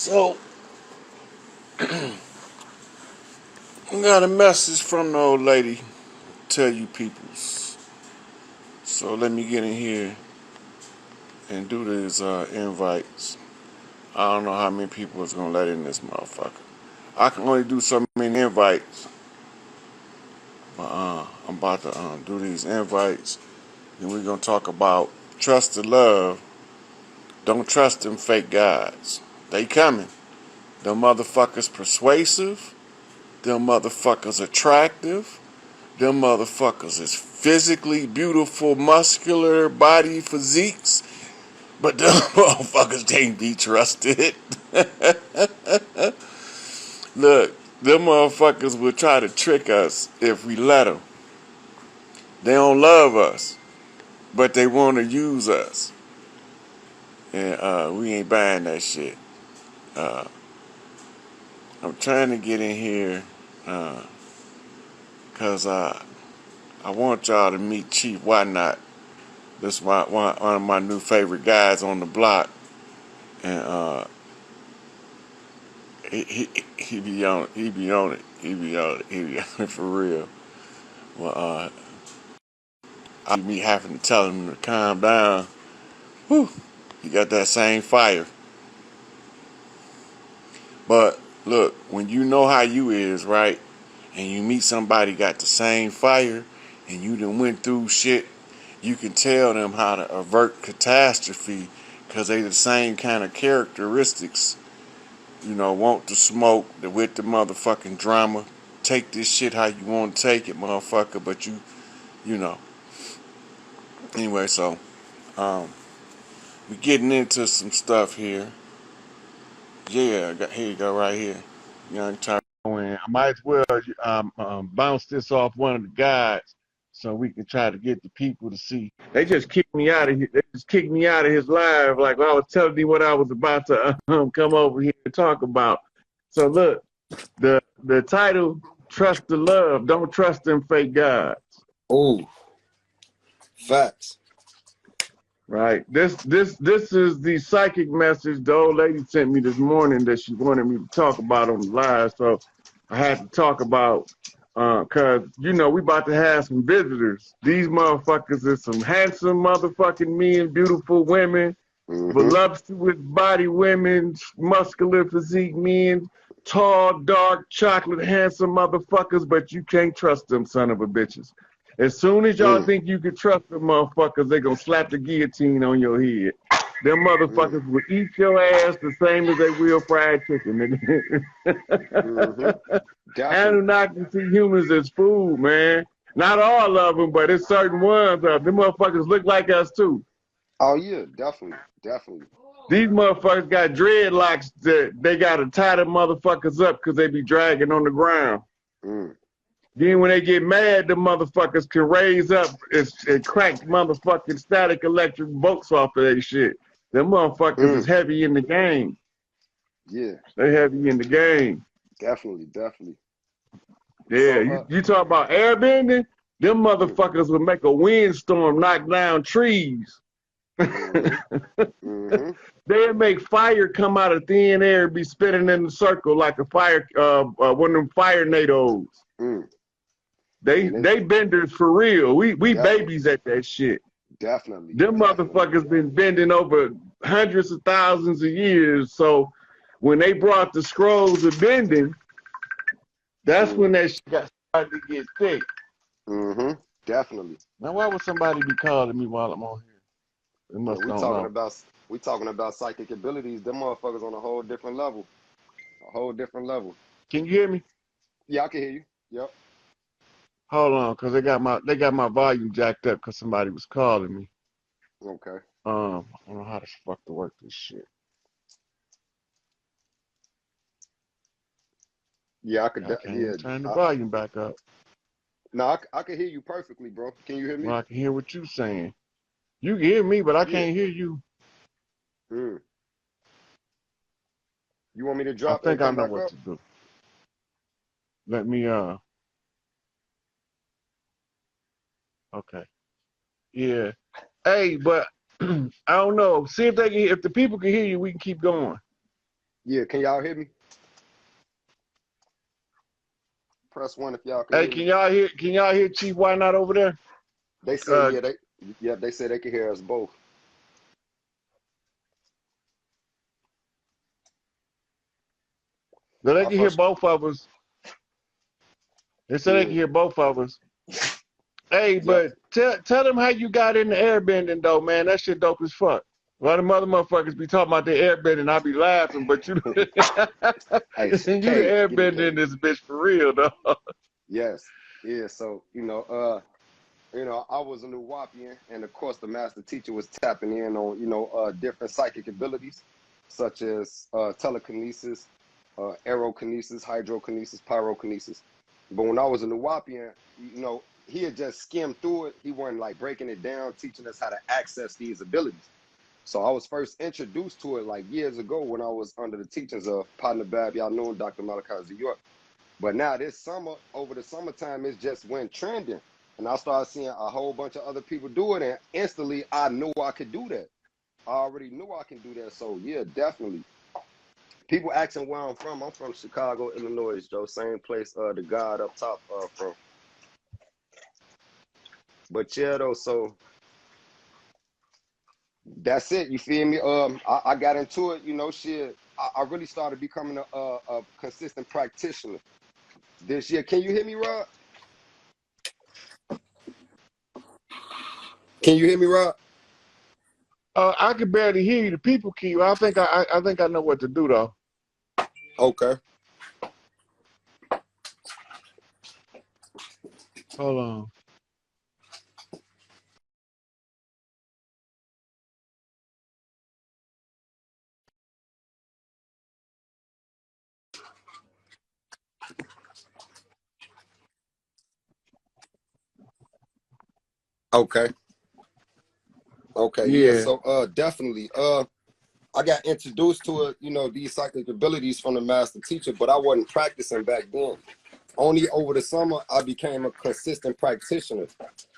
So, I got a message from the old lady to tell you peoples. So let me get in here and do these invites. I don't know how many people is gonna let in this motherfucker. I can only do so many invites. But I'm about to do these invites. And we're gonna talk about trust and love. Don't trust them fake guys. They coming. Them motherfuckers persuasive. Them motherfuckers attractive. Them motherfuckers is physically beautiful, muscular body physiques, but them motherfuckers can't be trusted. Look, them motherfuckers will try to trick us if we let them. They don't love us, but they want to use us. And we ain't buying that shit. Uh, I'm trying to get in here because I want y'all to meet Chief Why Not. This is one of my new favorite guys on the block. And he be on it. He be on it. He be on it. He be on it for real. Well, me having to tell him to calm down. Whew, he got that same fire. But look, when you know how you is, right, and you meet somebody got the same fire, and you done went through shit, you can tell them how to avert catastrophe, cause they the same kind of characteristics. You know, want to smoke with the motherfucking drama. Take this shit how you want to take it, motherfucker. But you know. Anyway, so we getting into some stuff here. Yeah, here you go, right here. Young Tyrone. I might as well bounce this off one of the guys so we can try to get the people to see. They just kicked me out of here. They just kicked me out of his live. Like I was telling you what I was about to come over here and talk about. So look, the title, Trust the Love, Don't Trust Them Fake Gods. Oh, facts. Right. This is the psychic message the old lady sent me this morning that she wanted me to talk about on the live. So I had to talk about cause you know we about to have some visitors. These motherfuckers is some handsome motherfucking men, beautiful women, voluptuous body women, muscular physique men, tall, dark, chocolate, handsome motherfuckers, but you can't trust them son of a bitches. As soon as y'all think you can trust them motherfuckers, they gonna slap the guillotine on your head. Them motherfuckers will eat your ass the same as they will fried chicken. Anunnaki see humans as food, man. Not all of them, but it's certain ones. Them motherfuckers look like us too. Oh yeah, definitely. These motherfuckers got dreadlocks that they gotta tie them motherfuckers up because they be dragging on the ground. Then when they get mad, the motherfuckers can raise up and crank motherfucking static electric bolts off of that shit. Them motherfuckers is heavy in the game. Yeah. They heavy in the game. Definitely. Yeah, So, you talk about airbending, them motherfuckers will make a windstorm knock down trees. They'll make fire come out of thin air and be spinning in a circle like a fire, one of them fire nados. They benders for real. We babies at that shit. Definitely. Them motherfuckers been bending over hundreds of thousands of years. So when they brought the scrolls of bending, that's when that shit got started to get thick. Definitely. Now why would somebody be calling me while I'm on here? They must we don't know. talking about psychic abilities. Them motherfuckers on a whole different level. Can you hear me? Yeah, I can hear you. Yep. Hold on, cause they got my volume jacked up because somebody was calling me. Okay. I don't know how the fuck to work this shit. Yeah, I could. I can't even turn the volume back up. No, I can hear you perfectly, bro. Can you hear me? Well, I can hear what you saying. You can hear me, but I can't hear you. You want me to I drop think and I come know back what up? to do. Let me okay. Yeah. Hey, but I don't know. See if the people can hear you, we can keep going. Yeah, can y'all hear me? Press one if y'all can Hey, hear me. can y'all hear Chief Why Not over there? They said, Uh, they said they can hear us both. they I can hear first, both of us. They said they yeah, can hear both of us. Hey, yep. but tell them how you got into airbending though, man. That shit dope as fuck. A lot of mother motherfuckers be talking about the airbending, I be laughing, but you you Hey, the K, get it, airbending K. this bitch for real though. Yes, yeah. So I was a New Wapian, and of course, the master teacher was tapping in on different psychic abilities, such as telekinesis, aerokinesis, hydrokinesis, pyrokinesis. But when I was a New Wapian, he had just skimmed through it. He wasn't like breaking it down, teaching us how to access these abilities. So I was first introduced to it like years ago when I was under the teachings of Partner Bab, y'all know Dr. Malachi York. But now this summer, over the summertime, it just went trending. And I started seeing a whole bunch of other people do it. And instantly I knew I could do that. I already knew I can do that. So yeah, definitely. People asking where I'm from. I'm from Chicago, Illinois, Joe. Same place the God up top from. But yeah, though, so that's it. You feel me? I got into it, shit. I really started becoming a consistent practitioner this year. Can you hear me, Rob? Can you hear me, Rob? I can barely hear you. The people can you. I think I know what to do though. Okay. Hold on. Okay. Okay. Yeah. Yeah. So definitely. I got introduced to it, these psychic abilities from the master teacher, but I wasn't practicing back then. Only over the summer I became a consistent practitioner,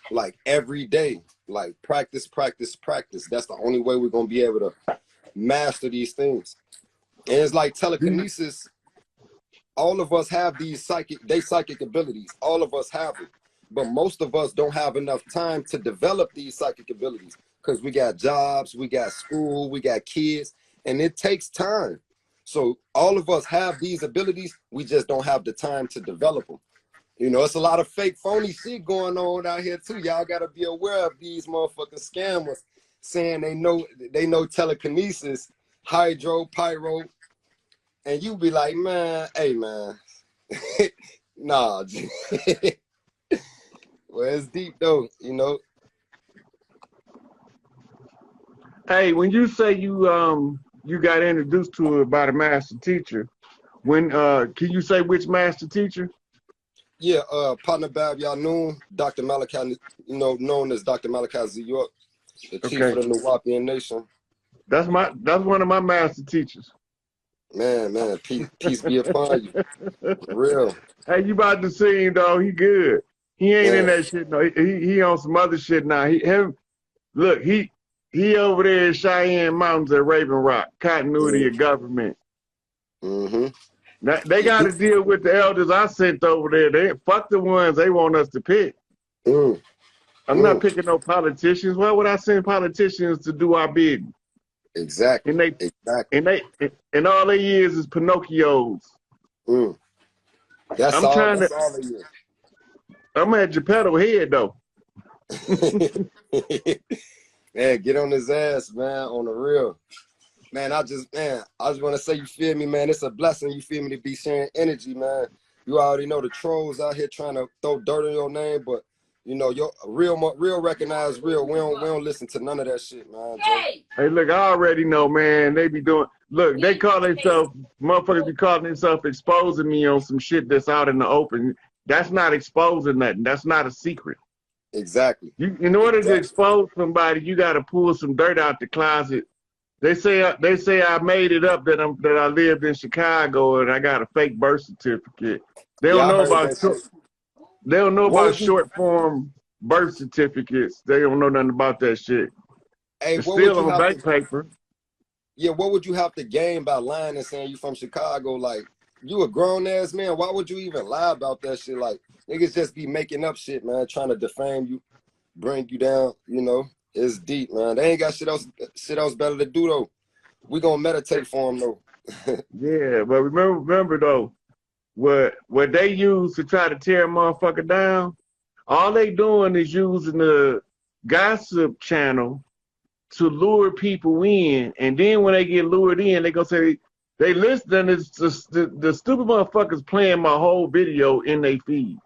like every day. Like practice, practice, practice. That's the only way we're gonna be able to master these things. And it's like telekinesis. All of us have these psychic abilities. All of us have them. But most of us don't have enough time to develop these psychic abilities because we got jobs, we got school, we got kids, and it takes time. So all of us have these abilities. We just don't have the time to develop them. It's a lot of fake, phony shit going on out here too. Y'all got to be aware of these motherfucking scammers saying they know telekinesis, hydro, pyro, and you be like, man, hey man, nah. Well, it's deep though, Hey, when you say you got introduced to it by the master teacher, when can you say which master teacher? Yeah, partner Bab, y'all know Dr. Malachi, known as Dr. Malachi Z. York, the chief Okay. of the Nuwapian Nation. That's one of my master teachers. Man, peace be upon you. For real. Hey, you about to see him though? He good. He ain't in Man. that shit. No, he on some other shit now. Look, he over there in Cheyenne Mountains at Raven Rock. Continuity of government. Mm-hmm. Now, they got to deal with the elders I sent over there. They fuck the ones they want us to pick. Mm, I'm not mm. picking no politicians. Why would I send politicians to do our bidding? Exactly. And they Exactly. and all they is Pinocchios. Mm. That's I'm all. trying That's to. all it I'm at Geppetto head though. is. Man, get on his ass, man, on the real. Man, I just want to say, you feel me, man? It's a blessing, you feel me, to be sharing energy, man. You already know the trolls out here trying to throw dirt on your name, but your real recognize real. We don't listen to none of that shit, man. Hey, look, I already know, man. They be doing. Look, they call themselves motherfuckers be calling themselves exposing me on some shit that's out in the open. That's not exposing nothing. That's not a secret. Exactly. In order to Exactly. expose somebody, you got to pull some dirt out the closet. They say I made it up that I lived in Chicago and I got a fake birth certificate. They don't Yeah, I know heard about that shit. they don't know What about was you? short form birth certificates. They don't know nothing about that shit. Hey, It's what would still you on have to? bank paper. Yeah, what would you have to gain by lying and saying you from Chicago? Like, you a grown ass man. Why would you even lie about that shit? Like, niggas just be making up shit, man, trying to defame you, bring you down. You know, it's deep, man. They ain't got shit else better to do though. We gonna meditate for them though. Yeah, but remember though, what they use to try to tear a motherfucker down, all they doing is using the gossip channel to lure people in, and then when they get lured in, they gonna say they listen. It's just the stupid motherfuckers playing my whole video in their feed,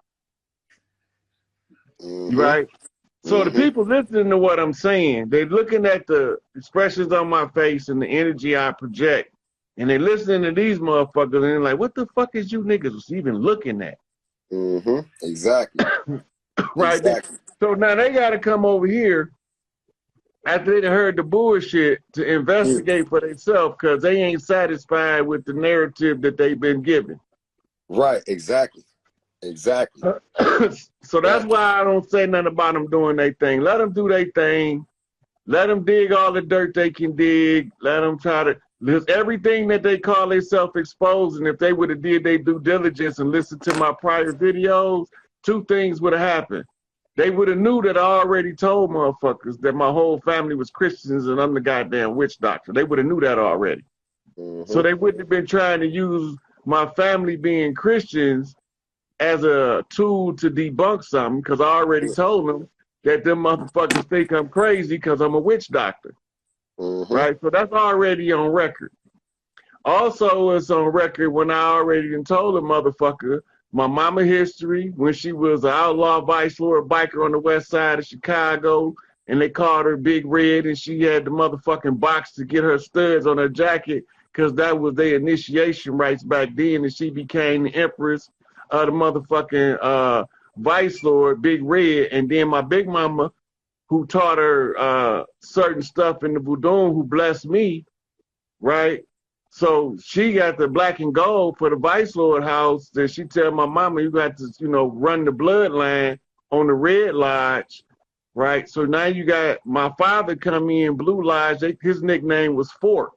right? So the people listening to what I'm saying, they're looking at the expressions on my face and the energy I project, and they're listening to these motherfuckers, and they're like, "What the fuck is you niggas even looking at?" Exactly. Right. Exactly. So now they got to come over here after they heard the bullshit to investigate for themselves because they ain't satisfied with the narrative that they've been given. Right. Exactly. Exactly. So that's why I don't say nothing about them doing their thing. Let them do their thing. Let them dig all the dirt they can dig. Let them try to list everything that they call themselves exposing. If they would have did their due diligence and listened to my prior videos, two things would have happened. They would have knew that I already told motherfuckers that my whole family was Christians and I'm the goddamn witch doctor. They would have knew that already. So they wouldn't have been trying to use my family being Christians as a tool to debunk something because I already told them that them motherfuckers think I'm crazy because I'm a witch doctor. Right? So that's already on record. Also, it's on record when I already told the motherfucker my mama history, when she was an outlaw vice lord biker on the west side of Chicago, and they called her Big Red, and she had the motherfucking box to get her studs on her jacket because that was their initiation rites back then, and she became the empress of the motherfucking vice lord, Big Red. And then my big mama, who taught her certain stuff in the voodoo, who blessed me, right? So she got the black and gold for the vice lord house. Then she tell my mama, you got to, run the bloodline on the red lodge, right? So now you got my father come in, blue lodge. His nickname was Fort,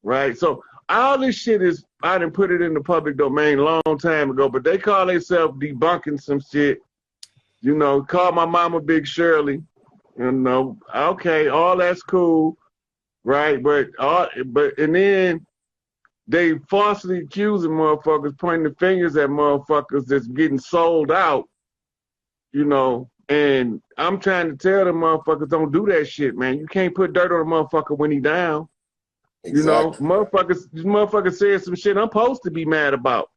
right? So all this shit is, I didn't put it in the public domain a long time ago, but they call themselves debunking some shit. Call my mama Big Shirley. Okay, all that's cool. Right, but and then they falsely accusing motherfuckers, pointing the fingers at motherfuckers that's getting sold out, and I'm trying to tell them motherfuckers don't do that shit, man. You can't put dirt on a motherfucker when he down. Exactly. Motherfuckers said some shit I'm supposed to be mad about.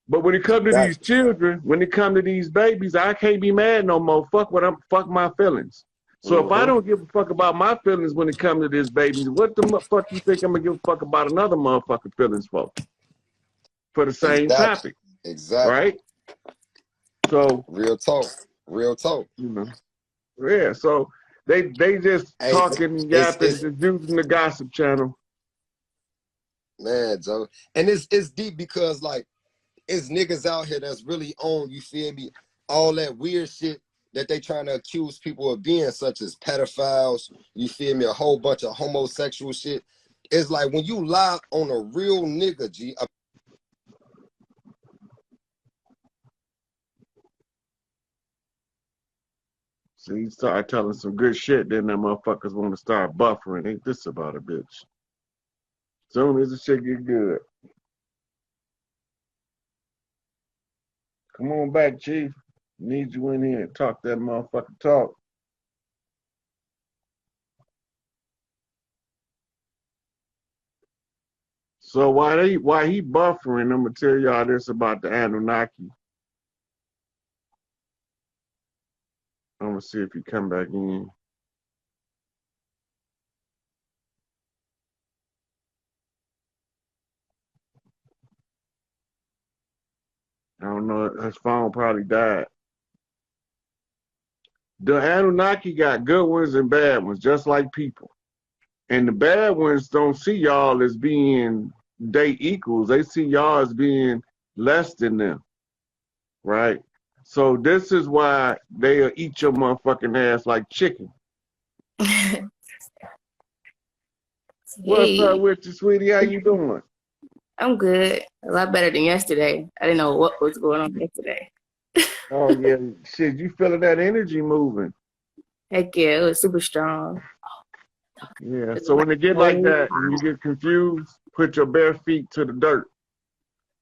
But when it comes to these children, when it comes to these babies, I can't be mad no more. Fuck my feelings. So if I don't give a fuck about my feelings when it comes to this baby, what the fuck you think I'm gonna give a fuck about another motherfucking feelings for? For the same topic. Exactly. Right? So real talk. Real talk. Yeah, so they just talking and yapping, just using the gossip channel. Man, Joe. And it's deep because like it's niggas out here that's really on, you feel me, all that weird shit that they trying to accuse people of being, such as pedophiles, you feel me, a whole bunch of homosexual shit. It's like when you lie on a real nigga, G. So you start telling some good shit, then them motherfuckers want to start buffering. Ain't this about a bitch? Soon as the shit get good. Come on back, Chief. Need you in here and talk that motherfucking talk. So why he buffering, I'm gonna tell y'all this about the Anunnaki. I'm gonna see if he come back in. I don't know, his phone probably died. The Anunnaki got good ones and bad ones, just like people. And the bad ones don't see y'all as being they equals. They see y'all as being less than them, right? So this is why they'll eat your motherfucking ass like chicken. What's up Hey, with you, sweetie? How you doing? I'm good. A lot better than yesterday. I didn't know what was going on yesterday. Oh yeah, shit, you feeling that energy moving? Heck yeah, it was super strong. Yeah. It was So like when it get like so that and you hot. get confused, put your bare feet to the dirt.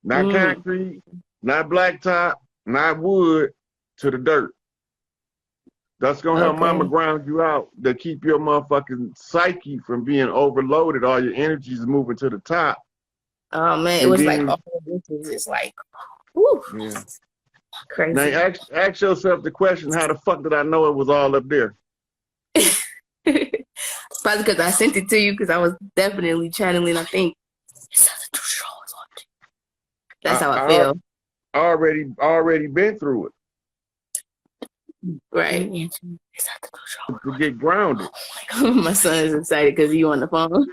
Not Mm, concrete, not blacktop, not wood, to the dirt. That's gonna help mama okay. ground you out to keep your motherfucking psyche from being overloaded. All your energy is moving to the top. Oh man, it And was like then, all this was just like whew, yeah. Now crazy. ask yourself the question, how the fuck did I know it was all up there? Probably because I sent it to you because I was definitely channeling. I think it's not too strong. That's I, how I I feel. already been through it Right. It's not too strong. to get grounded. My son is excited because you on the phone.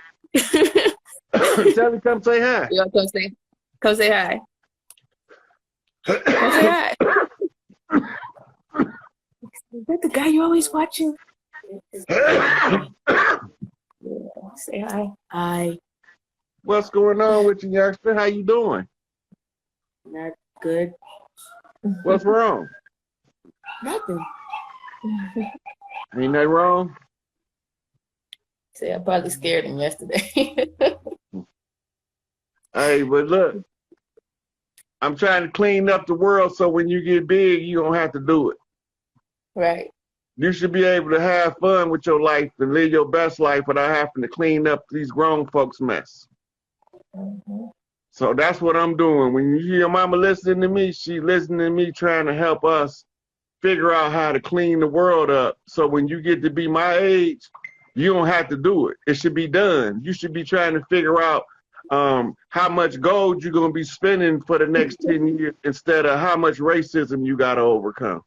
Tell me, come say hi. Yo, come say hi. Come say hi. Is that the guy you always watching? Yeah, say hi. Hi. What's going on with you, youngster? How you doing? Not good. What's wrong? Nothing. Ain't that wrong? Say I probably scared him yesterday. Hey, but look, I'm trying to clean up the world so when you get big, you don't have to do it. Right. You should be able to have fun with your life and live your best life without having to clean up these grown folks' mess. Mm-hmm. So that's what I'm doing. When you hear your mama listening to me, she listening to me trying to help us figure out how to clean the world up. So when you get to be my age, you don't have to do it. It should be done. You should be trying to figure out how much gold you're going to be spending for the next 10 years instead of how much racism you got to overcome.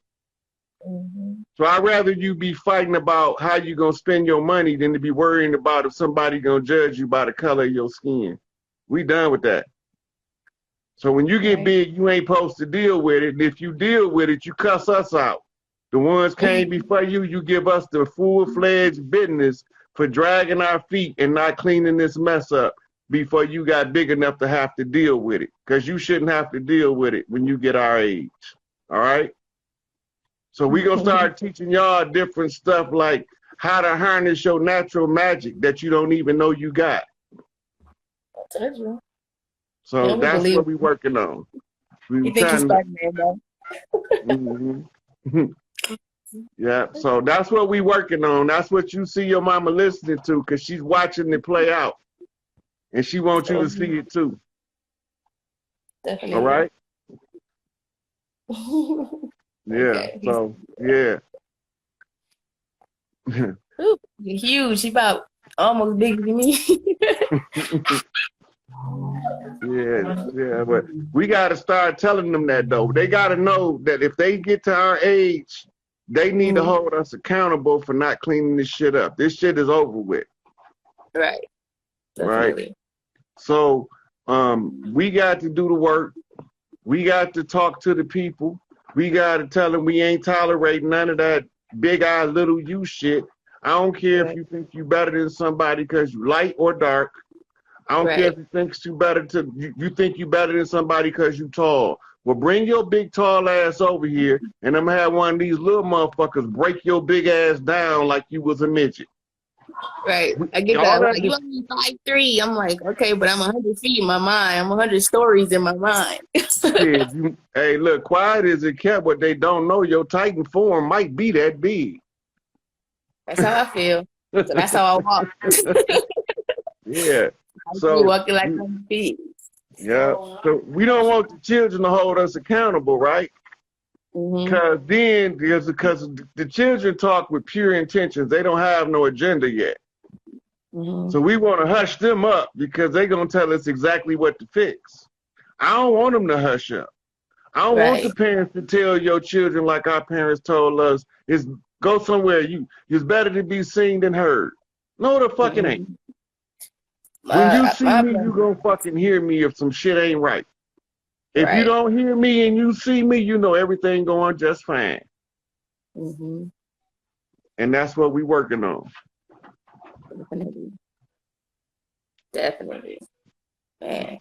Mm-hmm. So I'd rather you be fighting about how you're going to spend your money than to be worrying about if somebody going to judge you by the color of your skin. We done with that. So when you get Right. big, you ain't supposed to deal with it. And if you deal with it, you cuss us out. The ones came before you, you give us the full-fledged business for dragging our feet and not cleaning this mess up before you got big enough to have to deal with it. Because you shouldn't have to deal with it when you get our age. All right? So we going to start teaching y'all different stuff like how to harness your natural magic that you don't even know you got. I told you. So Yeah, we that's believe. what we working on. We You think he's trying to... Spider-Man, though? Mm-hmm. Yeah, so that's what we working on. That's what you see your mama listening to because she's watching it play out. And she wants you to see it too. All Definitely. right? Yeah, Okay. so, yeah. Ooh, you're huge. He about almost bigger than me. Yeah, but we got to start telling them that, though. They got to know that if they get to our age, they need to Mhm. hold us accountable for not cleaning this shit up. This shit is over with, Right. right? Definitely. So we got to do the work. We got to talk to the people. We got to tell them we ain't tolerating none of that big eye, little you shit. I don't care if Right. you think you better than somebody because you light or dark. I don't care Right. if you think you better you think you better than somebody because you tall. Well, bring your big tall ass over here, and I'm gonna have one of these little motherfuckers break your big ass down like you was a midget. Right. I get All that. that, Like, you only 5'3". I'm like, okay, but I'm 100 feet in my mind. I'm 100 stories in my mind. shit. Hey, look, quiet as it kept. What they don't know, your Titan form might be that big. That's how I feel. So that's how I walk. Yeah. I be So, walking like 100 feet. yeah. So we don't want the children to hold us accountable, right? Mm-hmm. Because the children talk with pure intentions. They don't have no agenda yet. Mm-hmm. So we want to hush them up because they're going to tell us exactly what to fix. I don't want them to hush up. I don't want the Right. parents to tell your children like our parents told us, is go somewhere. It's better to be seen than heard. No, the fuck it ain't. Mm-hmm. When you My, see my me, brother. you gonna fucking hear me if some shit ain't right. If you Right. don't hear me and you see me, you know everything going just fine. Mm-hmm. And that's what we working on. Definitely. Definitely. Man.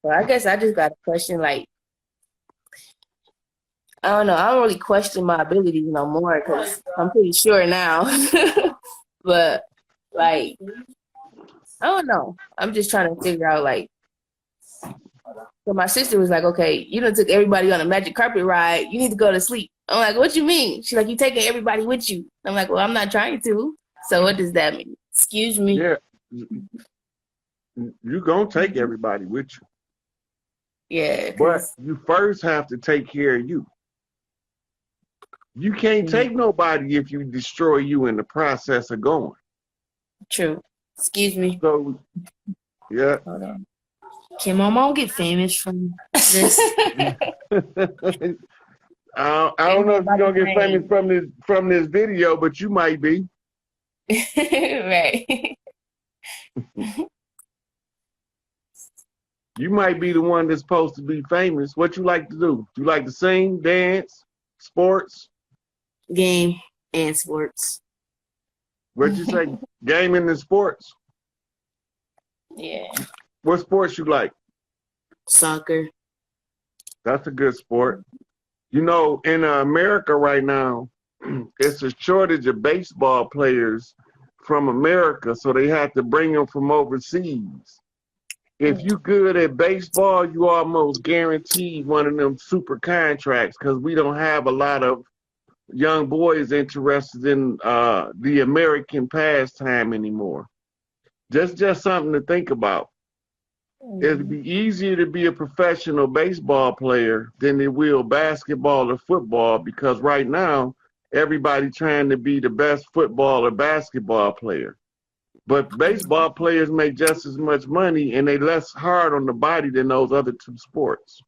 Well, I guess I just got a question. Like, I don't know. I don't really question my abilities no more because I'm pretty sure now. But like, I don't know. I'm just trying to figure out like. So my sister was like, "Okay, you done took everybody on a magic carpet ride. You need to go to sleep." I'm like, "What you mean?" She's like, "You taking everybody with you?" I'm like, "Well, I'm not trying to." So what does that mean? Excuse me. Yeah, you gonna take everybody with you, Yeah, but because you first have to take care of you. You can't take nobody if you destroy you in the process of going. true. Excuse me. So, yeah. Hold on. Can my mom get famous from this? I don't know if you're gonna get famous from this video, but you might be. Right. You might be the one that's supposed to be famous. What you like to do? You like to sing, dance, sports? Game and sports. What'd you say? Gaming and sports? Yeah. What sports you like? Soccer. That's a good sport. You know, in America right now, it's a shortage of baseball players from America, so they have to bring them from overseas. If you good at baseball, you almost guaranteed one of them super contracts because we don't have a lot of young boys interested in the American pastime anymore. Just something to think about. It'd be easier to be a professional baseball player than it will basketball or football because right now everybody trying to be the best football or basketball player. But baseball players make just as much money and they less hard on the body than those other two sports.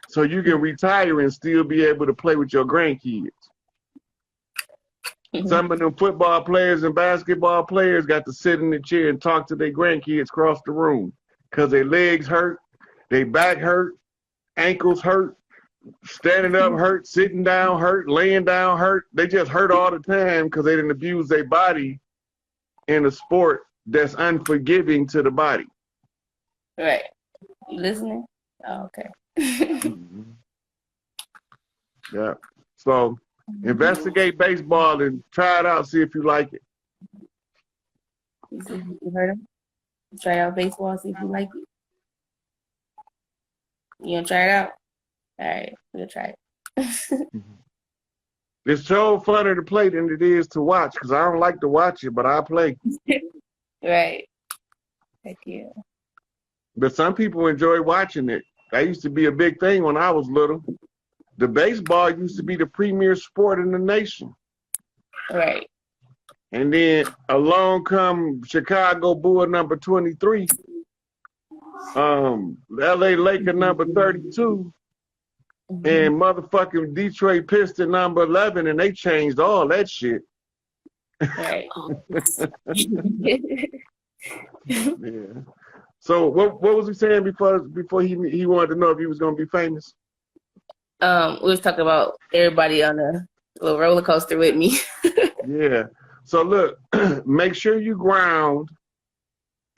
So you can retire and still be able to play with your grandkids. Some of them football players and basketball players got to sit in the chair and talk to their grandkids across the room because their legs hurt, their back hurt, ankles hurt, standing up hurt, sitting down hurt, laying down hurt. They just hurt all the time because they didn't abuse their body in a sport that's unforgiving to the body. Right. You listening? Oh, okay. Yeah. So investigate baseball and try it out, see if you like it. You heard him? Try out baseball, see if you like it. You gonna try it out? All right, we'll try it. It's so funner to play than it is to watch because I don't like to watch it, but I play. Right. Thank you. But some people enjoy watching it. That used to be a big thing when I was little. The baseball used to be the premier sport in the nation. Right. And then along come Chicago Bull number 23, LA Laker number 32, and motherfucking Detroit Piston number 11, and they changed all that shit. Right. Yeah. So what was he saying before he wanted to know if he was gonna be famous? We was talking about everybody on a little roller coaster with me. Yeah. So look, make sure you ground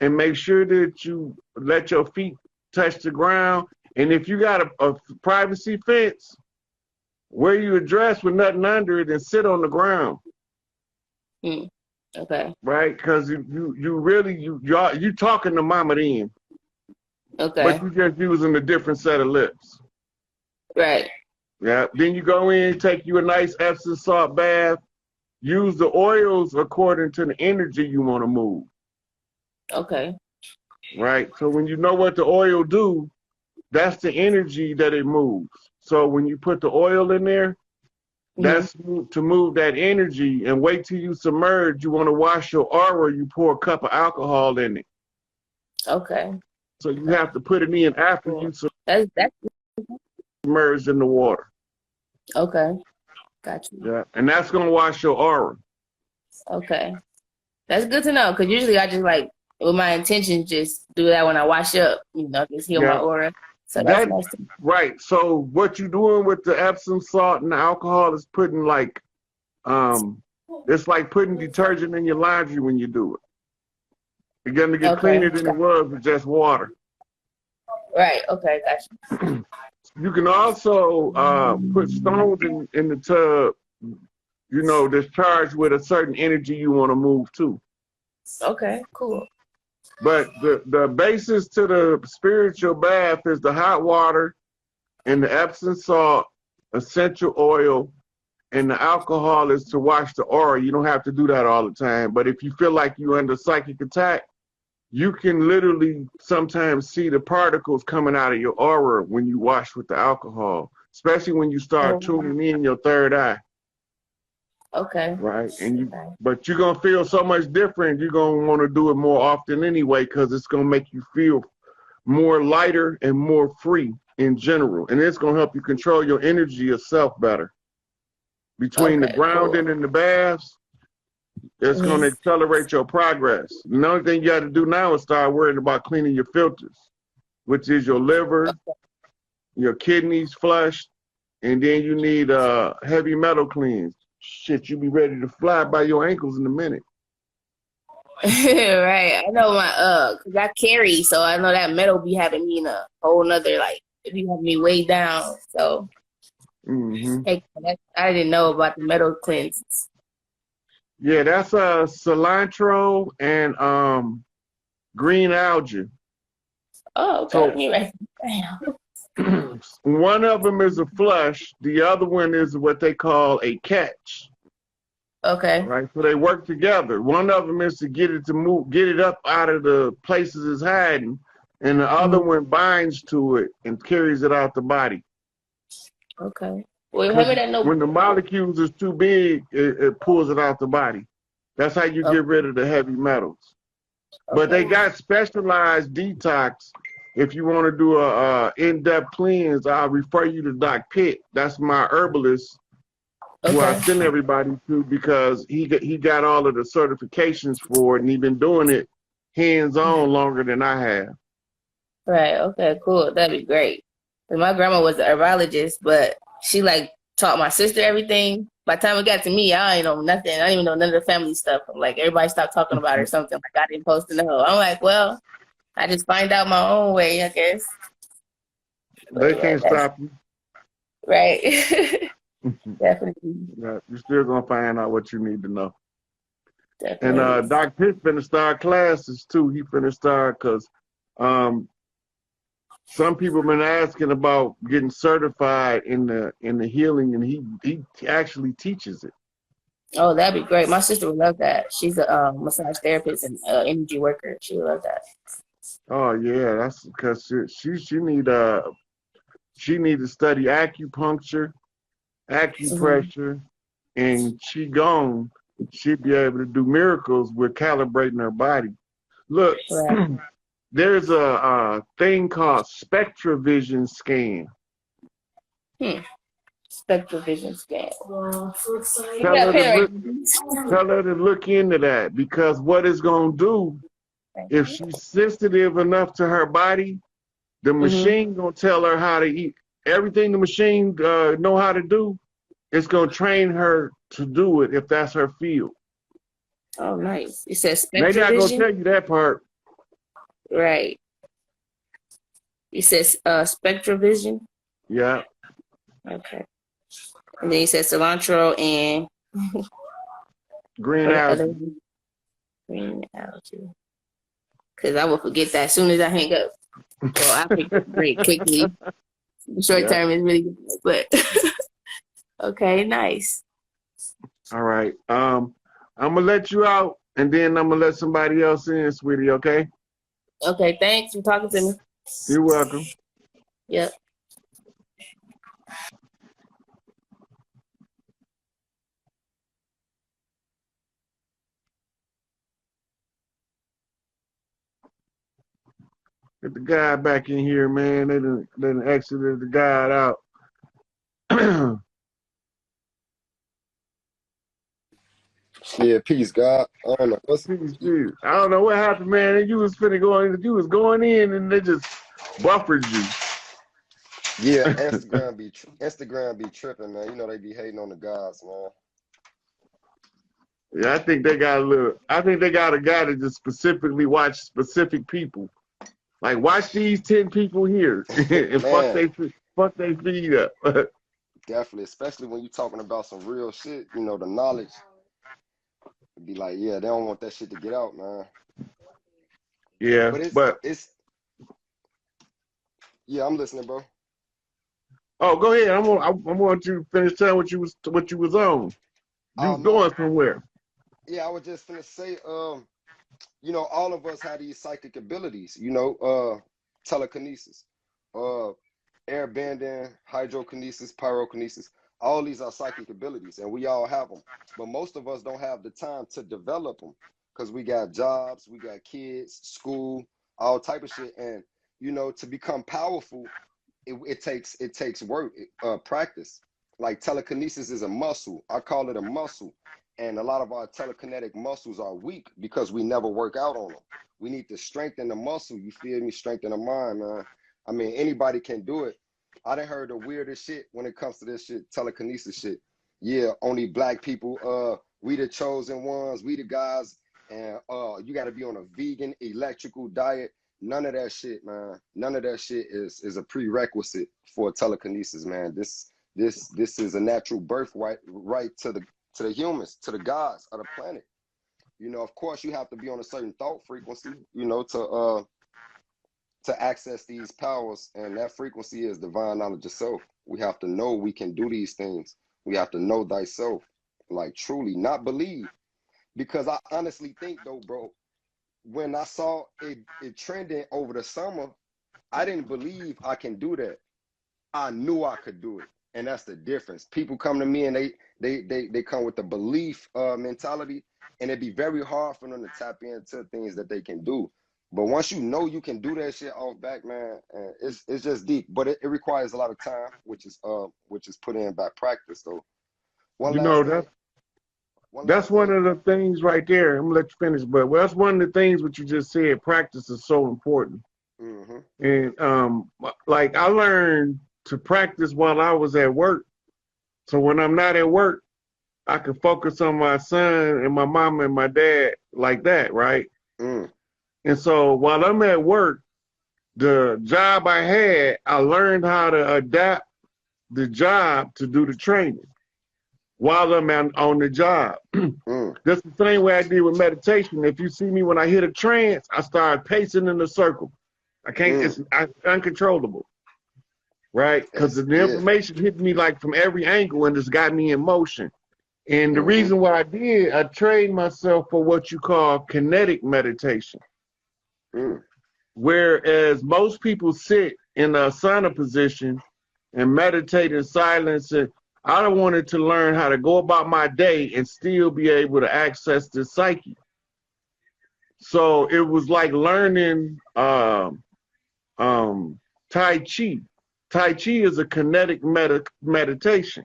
and make sure that you let your feet touch the ground. And if you got a privacy fence, wear your dress with nothing under it and sit on the ground. Okay. Right? Because you talking to mama then. Okay. But you just using a different set of lips. Right. Yeah. Then you go in, take you a nice Epsom salt bath. Use the oils according to the energy you want to move. Okay. Right? So when you know what the oil do, that's the energy that it moves. So when you put the oil in there, that's to move that energy, and wait till you submerge. You want to wash your aura, you pour a cup of alcohol in it. Okay. So you have to put it in after you submerge in the water. Okay. Gotcha. Yeah. And that's going to wash your aura. Okay. That's good to know, because usually I just like, with my intention, just do that when I wash up, just heal my aura. So that's nice. Right. So what you're doing with the Epsom salt and the alcohol is putting it's like putting detergent in your laundry when you do it. It's going to get Okay. cleaner than it was with just water. Right. Okay. Gotcha. You can also put stones in the tub, you know, that's charged with a certain energy you want to move to. Okay. Cool. But the basis to the spiritual bath is the hot water and the Epsom salt, essential oil, and the alcohol is to wash the aura. You don't have to do that all the time. But if you feel like you're under psychic attack, you can literally sometimes see the particles coming out of your aura when you wash with the alcohol, especially when you start tuning in your third eye. Okay. Right. But you're going to feel so much different. You're going to want to do it more often anyway, because it's going to make you feel more lighter and more free in general. And it's going to help you control your energy yourself better. Between the grounding and the baths, it's going to accelerate your progress. The only thing you got to do now is start worrying about cleaning your filters, which is your liver, your kidneys flushed, and then you need heavy metal cleanse. Shit, you be ready to fly by your ankles in a minute. Right. I know my cause I carry, so I know that metal be having me in a whole nother, like, it be having me way down. So hey, I didn't know about the metal cleanses. Yeah, that's cilantro and green algae. Oh, okay. So, one of them is a flush, the other one is what they call a catch. Okay. Right, so they work together. One of them is to get it up out of the places it's hiding, and the other one binds to it and carries it out the body. Okay. Well, how that when the molecules is too big, it pulls it out the body. That's how you get rid of the heavy metals. But they got specialized detox. If you want to do a in-depth cleanse, I'll refer you to Doc Pitt. That's my herbalist, who I send everybody to, because he got all of the certifications for it, and he's been doing it hands-on longer than I have. Right. Okay. Cool. That'd be great. And my grandma was a herbologist, but she like taught my sister everything. By the time it got to me, I ain't know nothing. I didn't even know none of the family stuff. Like, everybody stopped talking about it or something. Like, I didn't supposed to know. I'm like, well, I just find out my own way, I guess. They can't stop you. Right. Definitely. Yeah, you're still gonna find out what you need to know. Definitely. And Doc Pitt finna start classes too. He finna start because some people have been asking about getting certified in the healing, and he actually teaches it. Oh, that'd be great. My sister would love that. She's a massage therapist and energy worker. She would love that. Oh yeah, that's because she need to study acupuncture, acupressure, and qigong. She'd be able to do miracles with calibrating her body. Look, there's a thing called SpectraVision scan. SpectraVision scan. Wow, so excited. Tell her to look into that, because what it's going to do, if she's sensitive enough to her body, the machine going to tell her how to eat. Everything the machine know how to do, it's going to train her to do it if that's her field. Oh, nice. It says SpectraVision. Maybe I'm going to tell you that part. Right. It says SpectraVision. Yeah. Okay. And then he says cilantro and green algae. Green algae. Because I will forget that as soon as I hang up. So I pick it very quickly. Short term is really good, but okay, nice. All right. I'm gonna let you out, and then I'm gonna let somebody else in, sweetie. Okay. Okay. Thanks for talking to me. You're welcome. Yep. Get the guy back in here, man. They done exited the guy out. Yeah, peace, God. I don't know. I don't know what happened, man. And you was going in, and they just buffered you. Yeah, Instagram be tripping, man. You know they be hating on the gods, man. Yeah, I think they got a little. I think they got a guy to just specifically watch specific people. Like watch these 10 people here and Man, fuck they feed up. definitely, especially when you're talking about some real shit, you know, the knowledge, it'd be like, yeah, they don't want that shit to get out, man. Yeah, But but yeah, I'm listening, bro. oh, go ahead. I want you to finish telling what you was on. You Oh was no, going somewhere. yeah, I was just gonna say, you know, all of us have these psychic abilities, you know, telekinesis, uh, airbending, hydrokinesis, pyrokinesis. All these are psychic abilities, and we all have them. But most of us don't have the time to develop them because we got jobs, we got kids, school, all type of shit. And you know, to become powerful, it takes work, practice. Like telekinesis is a muscle. I call it a muscle. And a lot of our telekinetic muscles are weak because we never work out on them. We need to strengthen the muscle. You feel me? Strengthen the mind, man. I mean, anybody can do it. I done heard the weirdest shit when it comes to this shit, telekinesis shit. Yeah, only black people, we the chosen ones, we the guys, and you gotta be on a vegan electrical diet. None of that shit, man. None of that shit is a prerequisite for telekinesis, man. This is a natural birthright right to the humans, to the gods of the planet. You know, of course, you have to be on a certain thought frequency, you know, to access these powers, and that frequency is divine knowledge of self. We have to know we can do these things. We have to know thyself, like truly, not believe. Because I honestly think, though, bro, when I saw it trending over the summer, I didn't believe I can do that. I knew I could do it, and that's the difference. People come to me and they come with the belief mentality, and it'd be very hard for them to tap into things that they can do. But once you know you can do that shit off back, man, it's just deep. But it requires a lot of time, which is put in by practice. Though. One You last know thing. One that's last one thing. of the things right there. I'm gonna let you finish, but that's one of the things what you just said. Practice is so important, Mm-hmm. and like I learned to practice while I was at work. So when I'm not at work, I can focus on my son and my mom and my dad like that, right? Mm. And so while I'm at work, the job I had, I learned how to adapt the job to do the training while I'm on the job. Mm. That's the same way I did with meditation. If you see me when I hit a trance, I start pacing in a circle. I can't, Mm. it's uncontrollable, right? Because the Yeah. information hit me like from every angle and it's got me in motion. And the Mm-hmm. reason why I trained myself for what you call kinetic meditation. Mm. Whereas most people sit in a asana position and meditate in silence, and I wanted to learn how to go about my day and still be able to access the psyche. So it was like learning Tai Chi. Tai Chi is a kinetic meditation.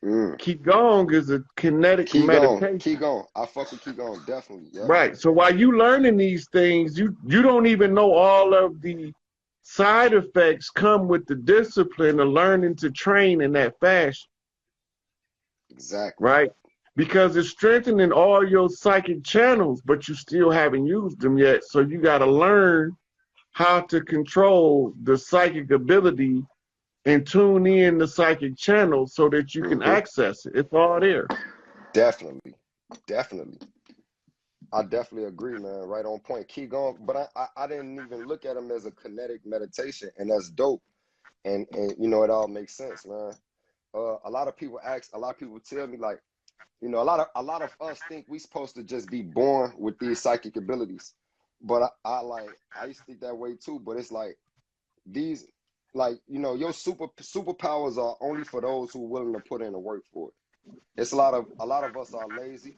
Mm. Qigong is a kinetic Keep going. meditation. Keep going. I fuck with keep going. Definitely. Yep. Right. So while you learning these things, you don't even know all of the side effects come with the discipline of learning to train in that fashion. Exactly. Right? Because it's strengthening all your psychic channels, but you still haven't used them yet. So you got to learn how to control the psychic ability and tune in the psychic channels so that you can Mm-hmm. access it. It's all there. Definitely. Definitely. I definitely agree, man. Right on point. Keep going. But I didn't even look at them as a kinetic meditation, and that's dope. And you know, it all makes sense, man. A lot of people tell me like, you know, a lot of us think we supposed to just be born with these psychic abilities. But I used to think that way too, but it's like these, like, you know, your superpowers are only for those who are willing to put in the work for it. It's a lot of us are lazy.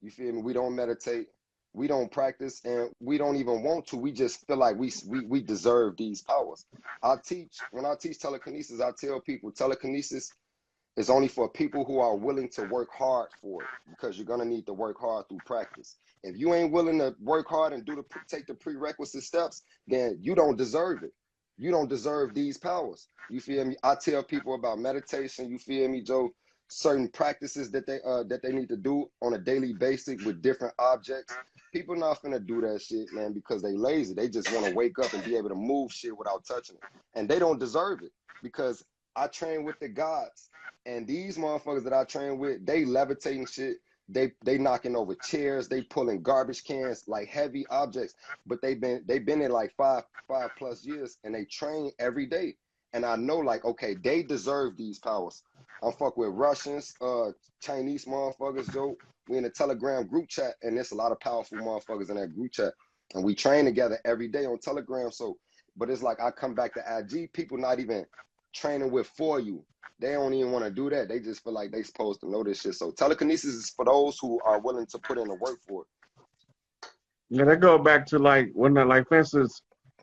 You feel me? We don't meditate, we don't practice, and we don't even want to. We just feel like we deserve these powers. When I teach telekinesis, I tell people telekinesis is only for people who are willing to work hard for it, because you're gonna need to work hard through practice. If you ain't willing to work hard and take the prerequisite steps, then you don't deserve it. You don't deserve these powers. You feel me? I tell people about meditation. You feel me, Joe? certain practices that they need to do on a daily basis with different objects. People not finna do that shit, man, because they lazy. They just want to wake up and be able to move shit without touching it. And they don't deserve it, because I train with the gods. And these motherfuckers that I train with, they levitating shit. They knocking over chairs, they pulling garbage cans, like heavy objects. But they've been in like five plus years, and they train every day. And I know, like, okay, they deserve these powers. I'm fuck with Russians, Chinese motherfuckers, Joe. We in a Telegram group chat, and there's a lot of powerful motherfuckers in that group chat. And we train together every day on Telegram. So, but it's like I come back to IG, people not even training with for you. They don't even want to do that. They just feel like they supposed to know this shit. So telekinesis is for those who are willing to put in the work for it. Yeah, that go back to like when, like, for instance,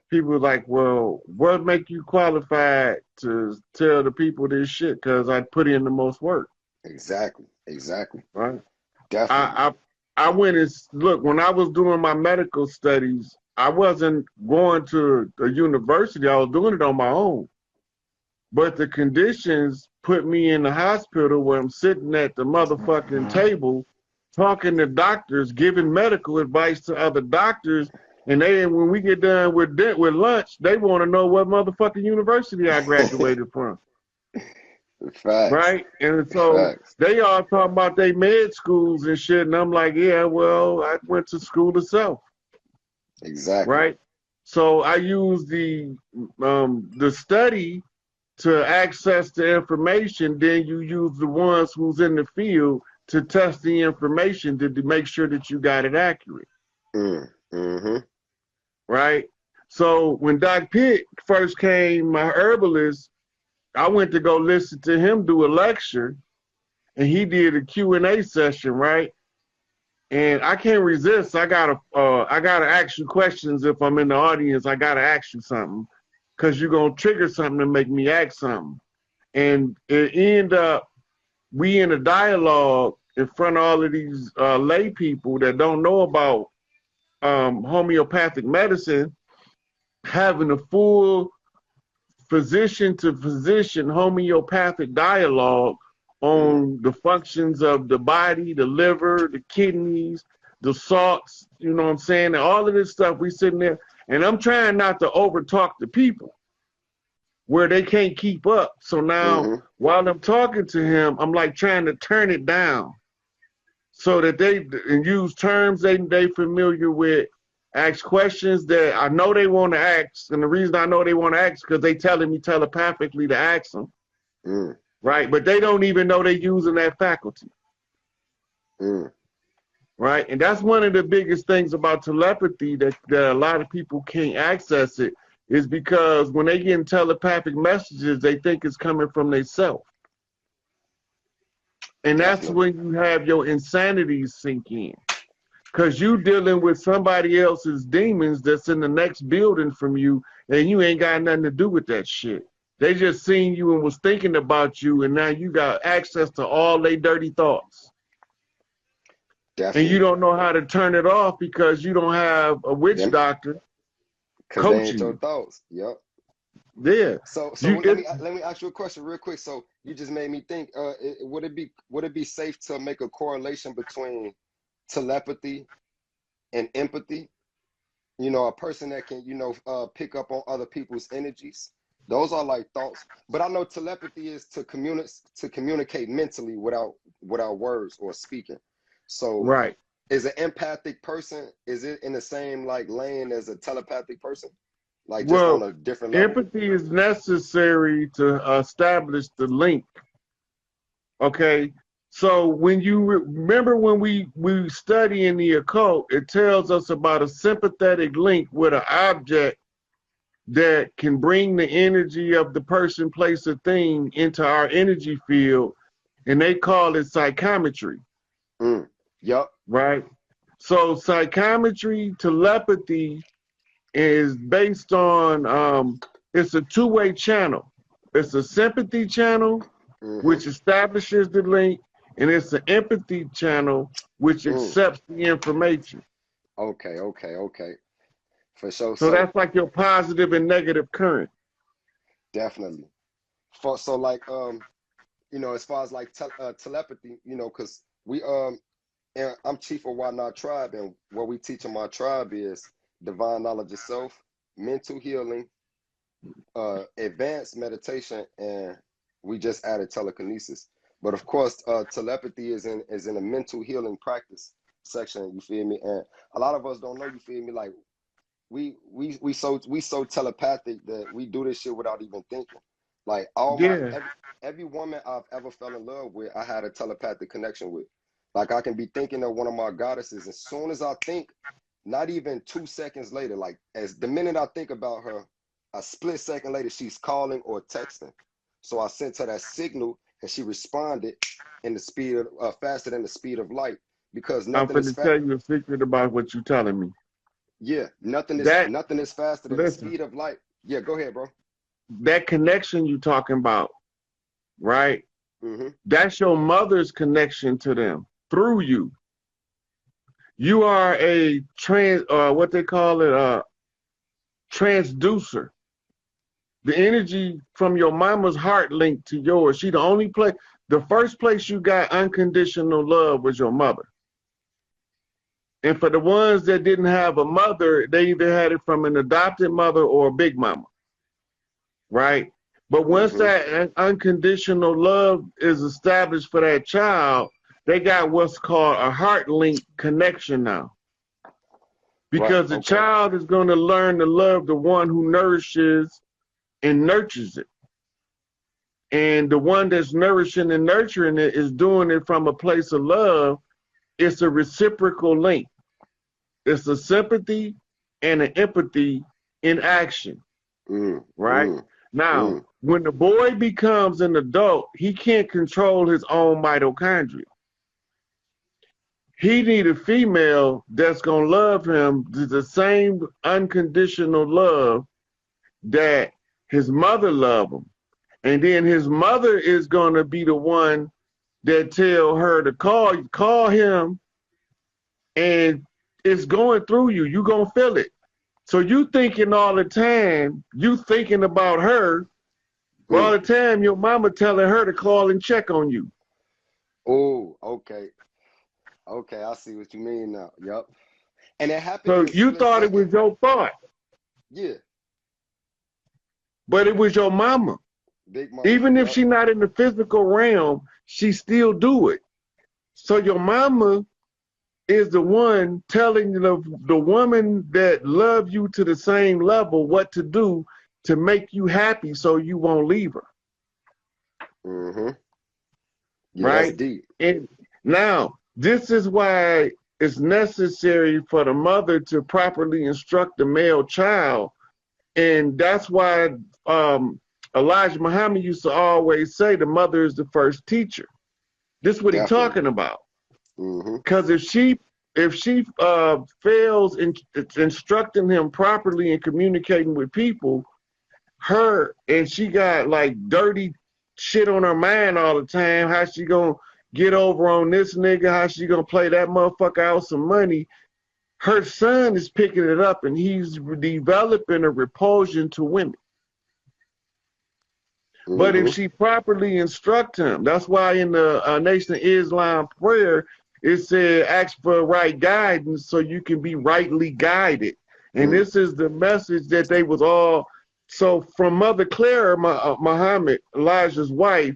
people like, well, what make you qualified to tell the people this shit? Because I put in the most work. Exactly. Right. Definitely. I went and look, when I was doing my medical studies, I wasn't going to a university. I was doing it on my own. But the conditions put me in the hospital where I'm sitting at the motherfucking table talking to doctors, giving medical advice to other doctors. And when we get done with lunch, they want to know what motherfucking university I graduated from. Facts. Right? And so they all talk about their med schools and shit. And I'm like, yeah, well, I went to school itself. Exactly. Right? So I use the study to access the information. Then you use the ones who's in the field to test the information to make sure that you got it accurate. Mm-hmm. Right? So when Doc Pitt first came, my herbalist, I went to go listen to him do a lecture, and he did a Q&A session, right? And I can't resist. I gotta ask you questions if I'm in the audience. I gotta ask you something, because you're gonna trigger something to make me ask something. And it ended up, we in a dialogue in front of all of these lay people that don't know about homeopathic medicine, having a full physician to physician homeopathic dialogue on the functions of the body, the liver, the kidneys, the salts, you know what I'm saying? And all of this stuff, we sitting there, and I'm trying not to overtalk the people where they can't keep up. So now, while I'm talking to him, I'm like trying to turn it down so that they use terms they familiar with, ask questions that I know they want to ask. And the reason I know they want to ask because they telling me telepathically to ask them. Right? But they don't even know they're using that faculty. Right? And that's one of the biggest things about telepathy, that a lot of people can't access it, is because when they get telepathic messages, they think it's coming from themselves. And that's when you have your insanity sink in. Because you dealing with somebody else's demons that's in the next building from you, and you ain't got nothing to do with that shit. They just seen you and was thinking about you, and now you got access to all their dirty thoughts. Definitely. And you don't know how to turn it off because you don't have a witch doctor coaching they ain't your thoughts. Yep. Yeah. So let me ask you a question real quick. So you just made me think. Would it be safe to make a correlation between telepathy and empathy? You know, a person that can, pick up on other people's energies. Those are like thoughts. But I know telepathy is to communicate mentally without words or speaking. So right. Is an empathic person, is it in the same like lane as a telepathic person? Like just on a different level? Empathy is necessary to establish the link. Okay. So when you remember when we study in the occult, it tells us about a sympathetic link with an object that can bring the energy of the person, place, or thing into our energy field, and they call it psychometry. Yep. Right? So psychometry, telepathy is based on, it's a two-way channel. It's a sympathy channel, which establishes the link, and it's an empathy channel, which accepts the information. Okay. For sure. So that's like your positive and negative current. Definitely. So like you know, as far as like telepathy, you know, because we and I'm chief of Whatnot Tribe, and what we teach in my tribe is divine knowledge of self, mental healing, advanced meditation, and we just added telekinesis. But of course, telepathy is in a mental healing practice section. You feel me? And a lot of us don't know. You feel me? Like we so telepathic that we do this shit without even thinking. Like Yeah. every woman I've ever fell in love with, I had a telepathic connection with. Like I can be thinking of one of my goddesses, as soon as I think, not even 2 seconds later, like as the minute I think about her, a split second later, she's calling or texting. So I sent her that signal, and she responded in the speed of faster than the speed of light, because I'm nothing is finna tell you a secret about what you're telling me. yeah, That nothing is faster than the listen, speed of light. Yeah, go ahead, bro. that connection you talking about, right? Mm-hmm. That's your mother's connection to them through you. You are a what they call it, transducer. The energy from your mama's heart linked to yours. She the only place, the first place you got unconditional love was your mother. And for the ones that didn't have a mother, they either had it from an adopted mother or a big mama, right? But once Mm-hmm. that unconditional love is established for that child, they got what's called a heart link connection now. Right. Because the Okay. child is going to learn to love the one who nourishes and nurtures it. And the one that's nourishing and nurturing it is doing it from a place of love. It's a reciprocal link. It's a sympathy and an empathy in action, Mm, right? mm, Now, mm. when the boy becomes an adult, he can't control his own mitochondria. He need a female that's going to love him the same unconditional love that his mother loved him. And then his mother is going to be the one that tell her to call him, and it's going through you. You going to feel it. So you thinking all the time, you thinking about her, but all Mm. the time your mama telling her to call and check on you. Oh, okay. Okay, I see what you mean now. Yep. And it happened So in a you split thought it second. was your thought, Yeah. but it was your mama. Big mama. Even if Yep. she not in the physical realm, she still do it. So your mama is the one telling the woman that love you to the same level what to do to make you happy so you won't leave her. Mm-hmm. Yeah, that's Right? deep. And now, this is why it's necessary for the mother to properly instruct the male child. And that's why Elijah Muhammad used to always say the mother is the first teacher. This is what he's Definitely. talking about. Mm-hmm. Because if she fails in instructing him properly and communicating with people, and she got like dirty shit on her mind all the time, how she gonna get over on this nigga, how she gonna play that motherfucker out some money, her son is picking it up and he's developing a repulsion to women. But if Mm-hmm. she properly instruct him, that's why in the Nation of Islam prayer, it said, ask for right guidance so you can be rightly guided. And Mm. this is the message that they was all, so from Mother Clara Muhammad, Elijah's wife,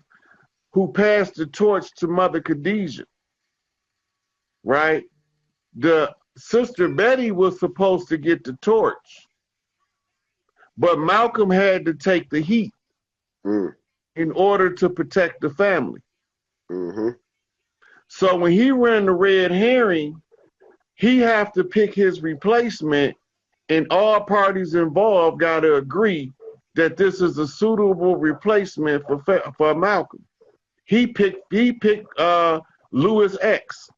who passed the torch to Mother Khadijah, right? The Sister Betty was supposed to get the torch, but Malcolm had to take the heat Mm. in order to protect the family. Mm-hmm. So when he ran the red herring, he have to pick his replacement, and all parties involved got to agree that this is a suitable replacement for Malcolm. He picked Lewis X,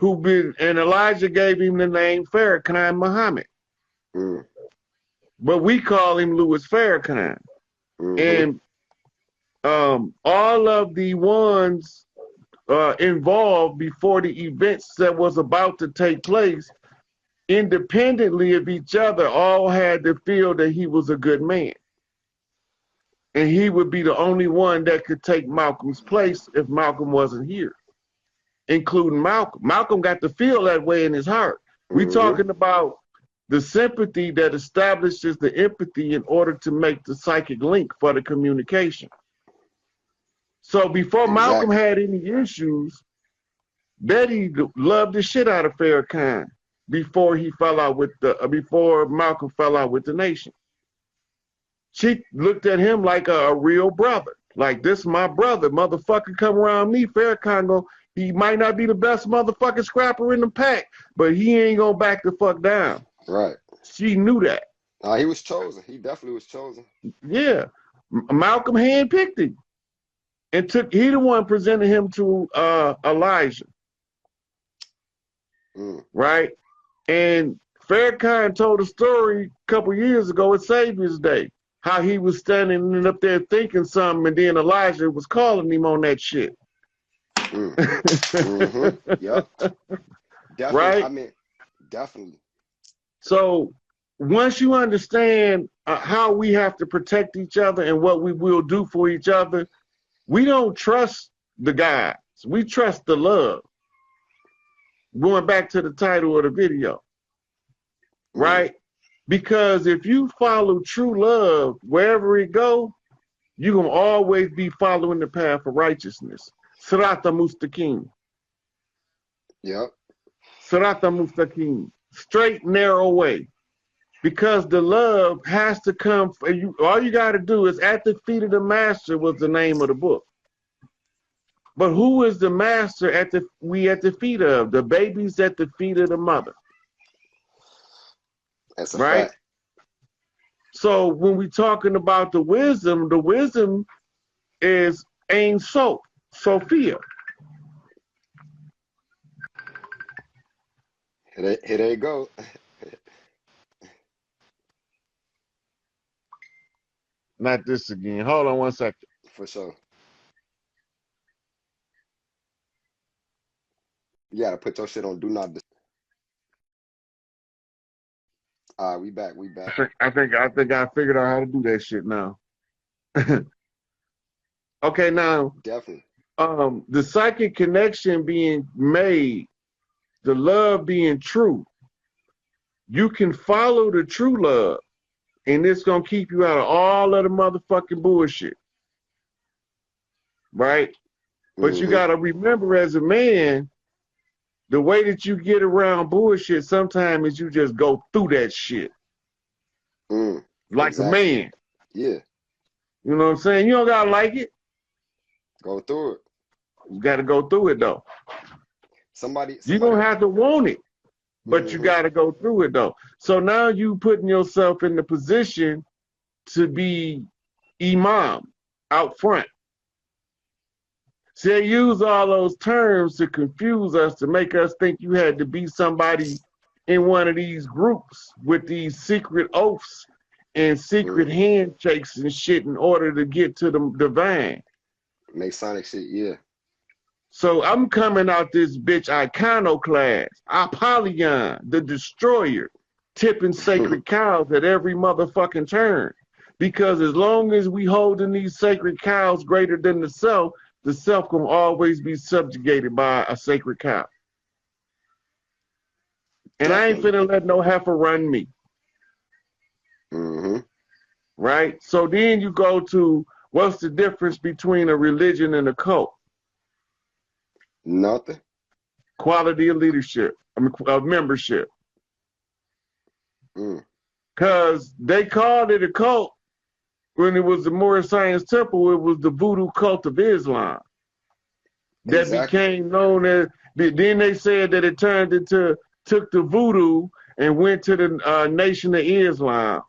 and Elijah gave him the name Farrakhan Muhammad, Mm. but we call him Louis Farrakhan. Mm-hmm. And all of the ones involved before the events that was about to take place, independently of each other, all had to feel that he was a good man. and he would be the only one that could take Malcolm's place if Malcolm wasn't here, including Malcolm. Malcolm got to feel that way in his heart. We talking about the sympathy that establishes the empathy in order to make the psychic link for the communication. So before Malcolm had any issues, Betty loved the shit out of Farrakhan before he fell out with before Malcolm fell out with the nation. She looked at him like a real brother. Like, this my brother, motherfucker, come around me. Farrakhan, he might not be the best motherfucking scrapper in the pack, but he ain't gonna back the fuck down. Right. She knew that. He was chosen. He definitely was chosen. Yeah. Malcolm handpicked him. And he the one presented him to Elijah. Right? And Farrakhan told a story a couple years ago at Savior's Day, how he was standing up there thinking something, and then Elijah was calling him on that shit. Yep. Definitely. Right? I mean, definitely. So once you understand how we have to protect each other and what we will do for each other, we don't trust the guys. We trust the love. Going back to the title of the video, right? Because if you follow true love, wherever it go, you're going to always be following the path of righteousness. Sirata Mustaqim. Yep. Sirata Mustaqim. Straight, narrow way. Because the love has to come for you. All you got to do is At the Feet of the Master was the name of the book. But who is the master at the feet of? The babies at the feet of the mother. That's a right? fact. So when we're talking about the wisdom is Ein Sof, Sophia. Here they go. Not this again. Hold on one second. For sure. You gotta put your shit on do not disturb. All right, we back. I think I figured out how to do that shit now. Okay, now Definitely. the psychic connection being made, the love being true, you can follow the true love, and it's gonna keep you out of all of the motherfucking bullshit. Right? But you gotta remember, as a man, the way that you get around bullshit sometimes is you just go through that shit. Like a man. Yeah. You know what I'm saying? You don't gotta like it. Go through it. You gotta go through it though. Somebody You don't have to want it, but you gotta go through it though. So now you putting yourself in the position to be imam out front. See, they use all those terms to confuse us, to make us think you had to be somebody in one of these groups with these secret oaths and secret handshakes and shit in order to get to the divine. Masonic shit, yeah. So I'm coming out this bitch iconoclast, Apollyon, the destroyer, tipping sacred cows at every motherfucking turn. Because as long as we holding these sacred cows greater than the self can always be subjugated by a sacred cow. And I ain't finna let no heifer run me. Right? So then you go to, what's the difference between a religion and a cult? Nothing. Quality of leadership, of membership. Because they called it a cult when it was the Moorish Science Temple. It was the voodoo cult of Islam that became known as, then they said that it took the voodoo and went to the Nation of Islam.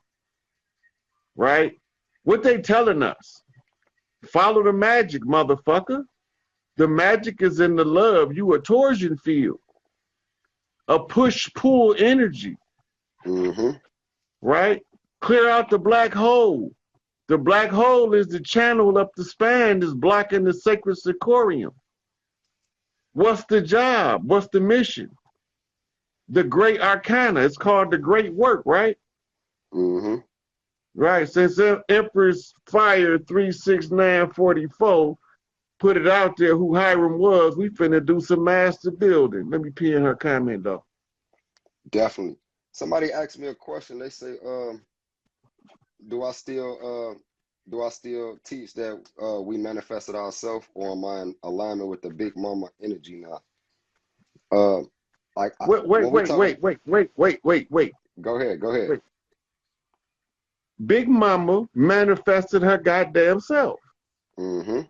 Right? What they telling us? Follow the magic, motherfucker. The magic is in the love. You a torsion field. A push-pull energy. Right? Clear out the black hole. The black hole is the channel up the spine that's blocking the sacred sacorium. What's the job? What's the mission? The great arcana. It's called the great work, right? Right. Since Empress Fire 36944 put it out there who Hiram was, we finna do some master building. Let me pin her comment though. Definitely. Somebody asked me a question. They say, do I still teach that we manifested ourselves, or am I in alignment with the Big Mama energy now? Like Wait. when we talking, Wait. go ahead, go ahead. Wait. Big Mama manifested her goddamn self. Mm-hmm.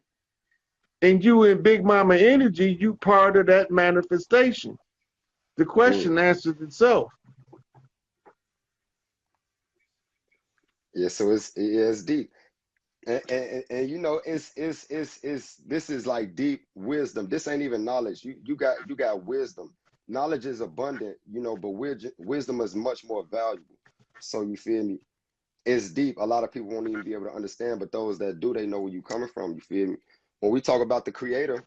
And you in Big Mama energy, you part of that manifestation. The question answers itself. Yeah, so it's deep. And you know, it's this is like deep wisdom. This ain't even knowledge. You got wisdom. Knowledge is abundant, you know, but wisdom is much more valuable. So you feel me? It's deep. A lot of people won't even be able to understand, but those that do, they know where you coming from. You feel me? When we talk about the creator,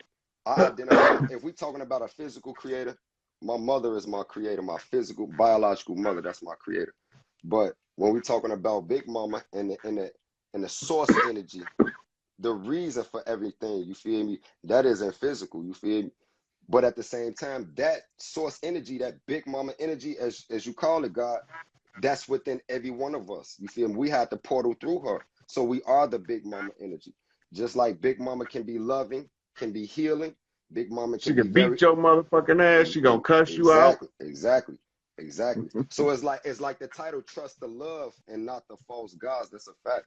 I identify, if we talking about a physical creator, my mother is my creator, my physical, biological mother, that's my creator. But when we talking about Big Mama and the source energy, the reason for everything, you feel me? That isn't physical, you feel me? But at the same time, that source energy, that Big Mama energy, as you call it, God, that's within every one of us. You feel me? We had the portal through her. So we are the Big Mama energy. Just like Big Mama can be loving, can be healing, Big Mama She can be can very beat your motherfucking ass. She gonna cuss you out. exactly. So it's like the title, trust the love and not the false gods. That's a fact.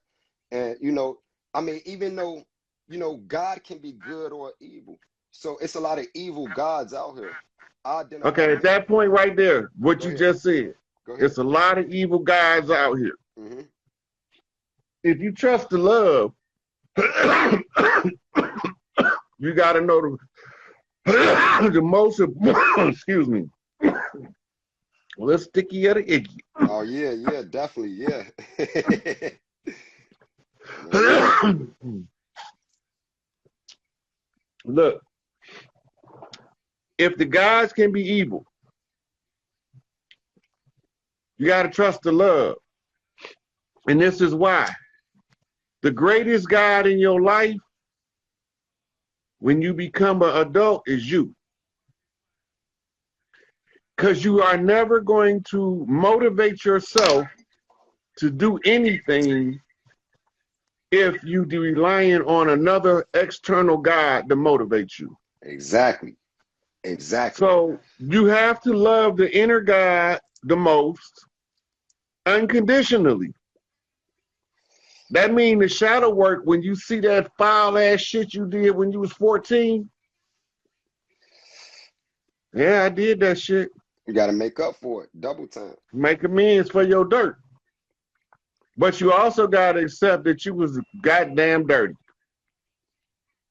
And you know, I mean, even though, you know, God can be good or evil. So it's a lot of evil gods out here. I identify. Okay, at that point right there, what Go you ahead. just said, Go ahead. it's a lot of evil guys out here. Mm-hmm. If you trust the love, you gotta know the most excuse me. Well, sticky at the icky. Oh yeah, definitely, yeah. Look, if the guys can be evil, you gotta trust the love. And this is why. The greatest God in your life, when you become an adult, is you. Because you are never going to motivate yourself to do anything if you relying on another external God to motivate you. Exactly. So you have to love the inner God the most unconditionally. That means the shadow work, when you see that foul ass shit you did when you was 14. Yeah, I did that shit. You got to make up for it, double time. Make amends for your dirt. But you also got to accept that you was goddamn dirty.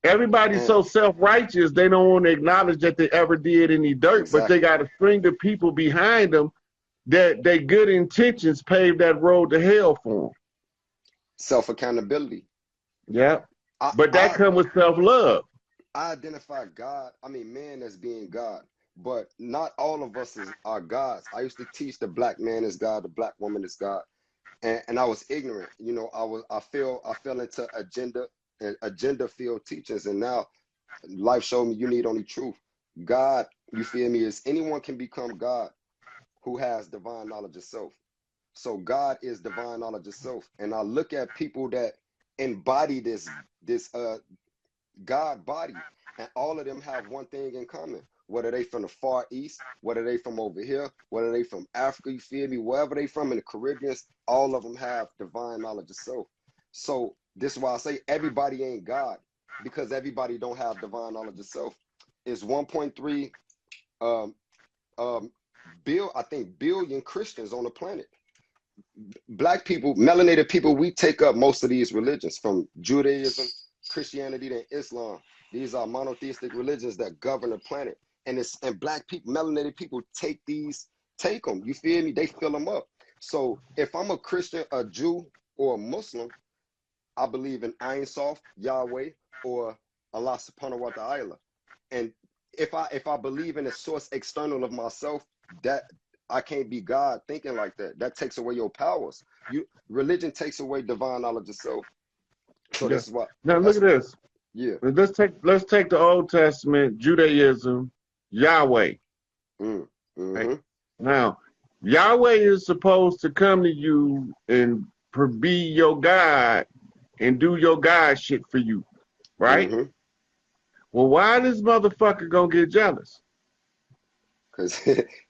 Everybody's so self-righteous, they don't want to acknowledge that they ever did any dirt, but they got a string of people behind them that their good intentions paved that road to hell for them. Self-accountability. Yeah. But that comes with self-love. I identify God, I mean man, as being God, but not all of us are gods. I used to teach the black man is God, the black woman is God. And I was ignorant. You know, I fell into agenda field teachers, and now life showed me you need only truth. God, you feel me, is anyone can become God who has divine knowledge of self. So God is divine knowledge of self. And I look at people that embody this God body, and all of them have one thing in common. Whether they from the Far East, whether they from over here, whether they from Africa, you feel me, wherever they from in the Caribbean, all of them have divine knowledge of self. So this is why I say everybody ain't God, because everybody don't have divine knowledge of self. It's 1.3 billion Christians on the planet. Black people, melanated people, we take up most of these religions, from Judaism, Christianity, to Islam. These are monotheistic religions that govern the planet. And black people, melanated people take them. You feel me? They fill them up. So if I'm a Christian, a Jew, or a Muslim, I believe in Ein Sof, Yahweh, or Allah subhanahu wa ta'ala. And if I believe in a source external of myself, that I can't be God thinking like that. That takes away your powers. Religion takes away divine knowledge of self. So Yeah. this is what. Now look at this. Yeah. Let's take the Old Testament, Judaism, Yahweh. Mm. Right? Mm-hmm. Now, Yahweh is supposed to come to you and be your God and do your God shit for you, right? Mm-hmm. Well, why this motherfucker gonna get jealous? Because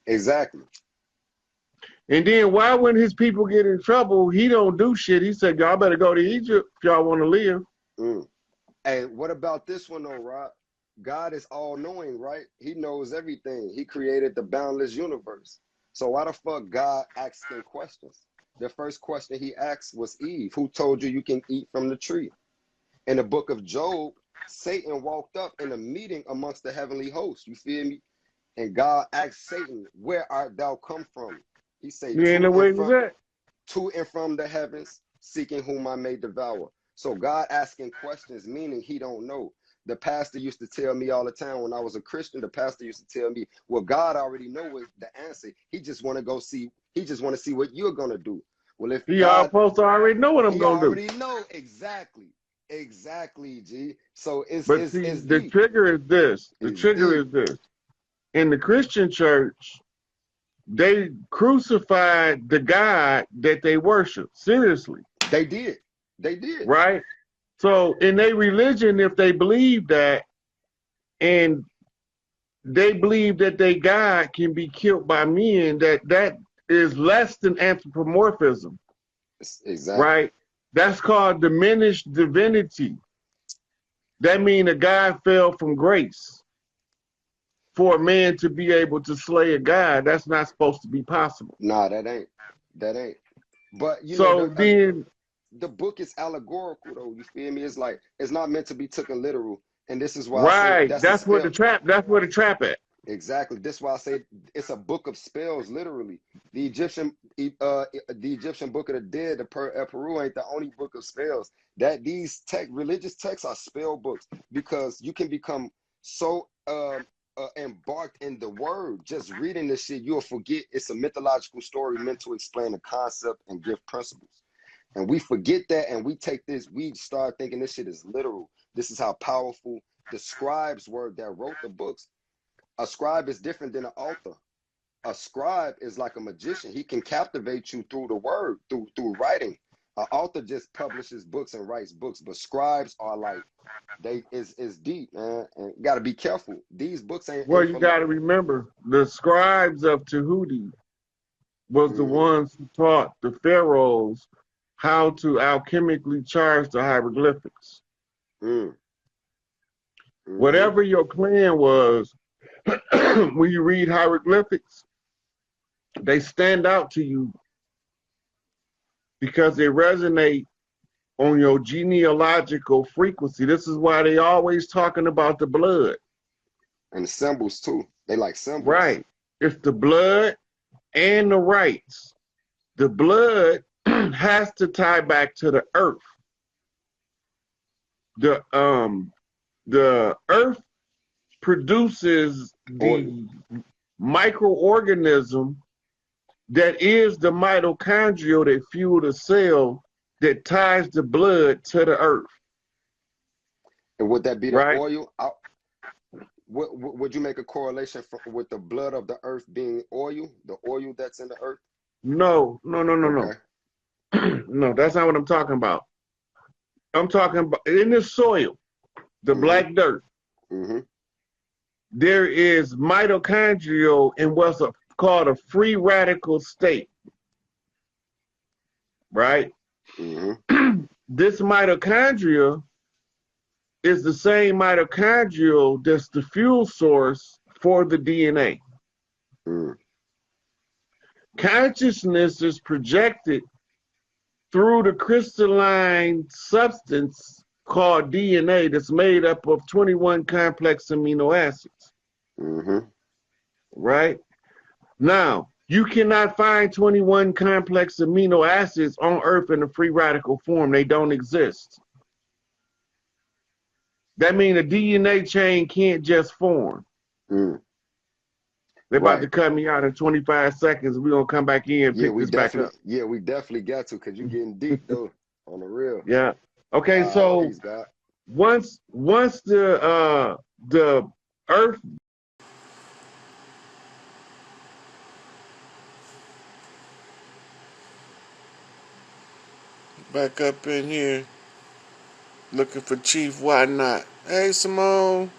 exactly. And then why, when his people get in trouble, he don't do shit? He said, y'all better go to Egypt if y'all want to live. Mm. Hey, what about this one though, Rob? God is all knowing, right? He knows everything. He created the boundless universe. So why the fuck God asking questions? The first question he asked was Eve, who told you you can eat from the tree? In the book of Job, Satan walked up in a meeting amongst the heavenly hosts. You feel me? And God asked Satan, where art thou come from? He said, You ain't know where he was at. to and from the heavens, seeking whom I may devour. So God asking questions, meaning he don't know. The pastor used to tell me all the time when I was a Christian, the pastor used to tell me, well, God already know what the answer. He just want to go see, he just want to see what you're going to do. Well, if He God, supposed to already know what I'm he gonna do. already know exactly. Exactly, G. So But see, it's the deep. trigger is this. The It's trigger deep. is this. In the Christian church, they crucified the God that they worship. Seriously. They did. They did. Right? So in their religion, if they believe that, and they believe that their God can be killed by men, that is less than anthropomorphism. Exactly. Right? That's called diminished divinity. That means a God fell from grace. For a man to be able to slay a God, that's not supposed to be possible. Nah, that ain't. That ain't. But you know, So then, the book is allegorical though. You feel me? It's like it's not meant to be taken literal. And this is why I say right, that's a that's where the spell. trap. That's where the trap at. Exactly. This is why I say it's a book of spells, literally. The Egyptian book of the dead, the Peru ain't the only book of spells. That these religious texts are spell books because you can become so embarked in the word. Just reading this shit, you'll forget it's a mythological story meant to explain a concept and give principles. And we forget that, and we take this. We start thinking this shit is literal. This is how powerful the scribes were that wrote the books. A scribe is different than an author. A scribe is like a magician. He can captivate you through the word, through writing. An author just publishes books and writes books, but scribes are like is deep, man. And you gotta be careful. These books Well, ain't you for got to remember, the scribes of Tahuti was the ones who taught the pharaohs how to alchemically charge the hieroglyphics. Whatever your plan was, when you read hieroglyphics, they stand out to you because they resonate on your genealogical frequency. This is why they always talking about the blood. And symbols too. They like symbols. Right. It's the blood and the rites. The blood has to tie back to the earth. The earth produces the microorganism that is the mitochondria that fuel the cell that ties the blood to the earth. And would that be the right? oil? Would you make a correlation with the blood of the earth being oil, the oil that's in the earth? No. Okay. No, that's not what I'm talking about. I'm talking about in the soil, the black dirt. There is mitochondrial in what's called a free radical state, right? This mitochondria is the same mitochondrial that's the fuel source for the DNA. Consciousness is projected through the crystalline substance called DNA that's made up of 21 complex amino acids. Right? Now, you cannot find 21 complex amino acids on Earth in a free radical form. They don't exist. That means a DNA chain can't just form. They're about to Right. cut me out in 25 seconds. We're gonna come back in and Yeah, pick we this back up. definitely, yeah, we definitely got to, because you getting deep though, on the real. Yeah. Okay, All right, so peace, God. once the earth, Back up in here looking for Chief. Why not? Hey, Simone.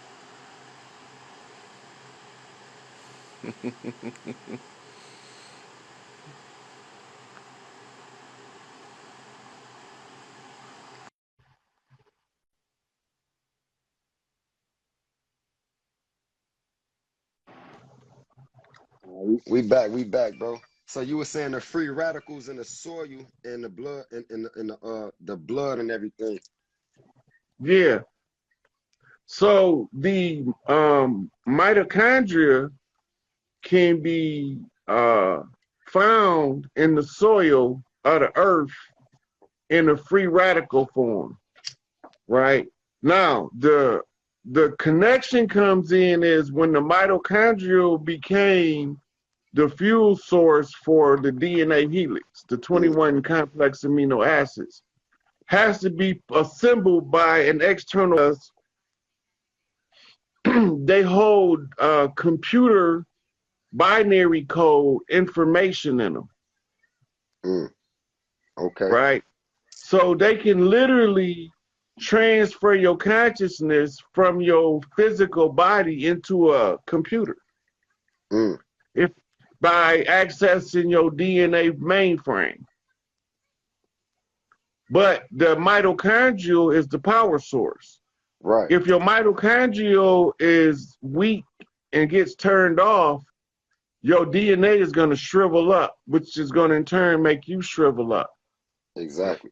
We back, bro. So you were saying the free radicals in the soil and the blood and the blood and everything. yeah. So the mitochondria can be found in the soil of the earth in a free radical form, right? Now, the connection comes in is when the mitochondrial became the fuel source for the DNA helix, the 21 complex amino acids, has to be assembled by an external. They hold computer binary code information in them, Mm, okay. right? So they can literally transfer your consciousness from your physical body into a computer Mm, if by accessing your DNA mainframe. But the mitochondrial is the power source. right. If your mitochondrial is weak and gets turned off, your DNA is going to shrivel up, which is going to in turn make you shrivel up. Exactly.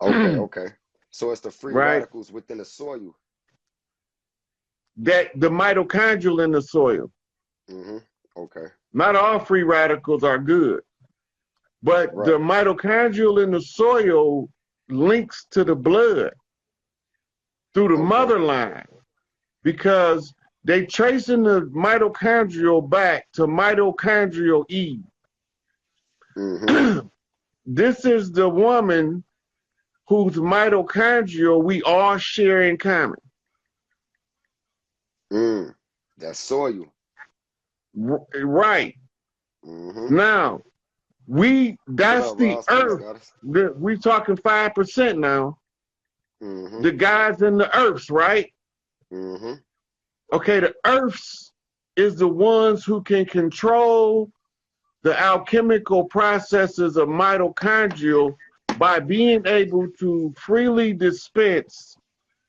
Okay, okay. So it's the free Right? radicals within the soil. That the mitochondrial in the soil. Mm-hmm. Okay. Not all free radicals are good, but the Right. mitochondrial in the soil links to the blood through the Okay. mother line because they tracing the mitochondrial back to mitochondrial Eve. Mm-hmm. This is the woman whose mitochondrial we all share in common. Mm. That's soil. Right. Mm-hmm. Now, What that's up, the Ross? Peace, earth. goddess. We talking 5% now. Mm-hmm. The guys in the earths, right? Mm-hmm. Okay, the earths is the ones who can control the alchemical processes of mitochondrial by being able to freely dispense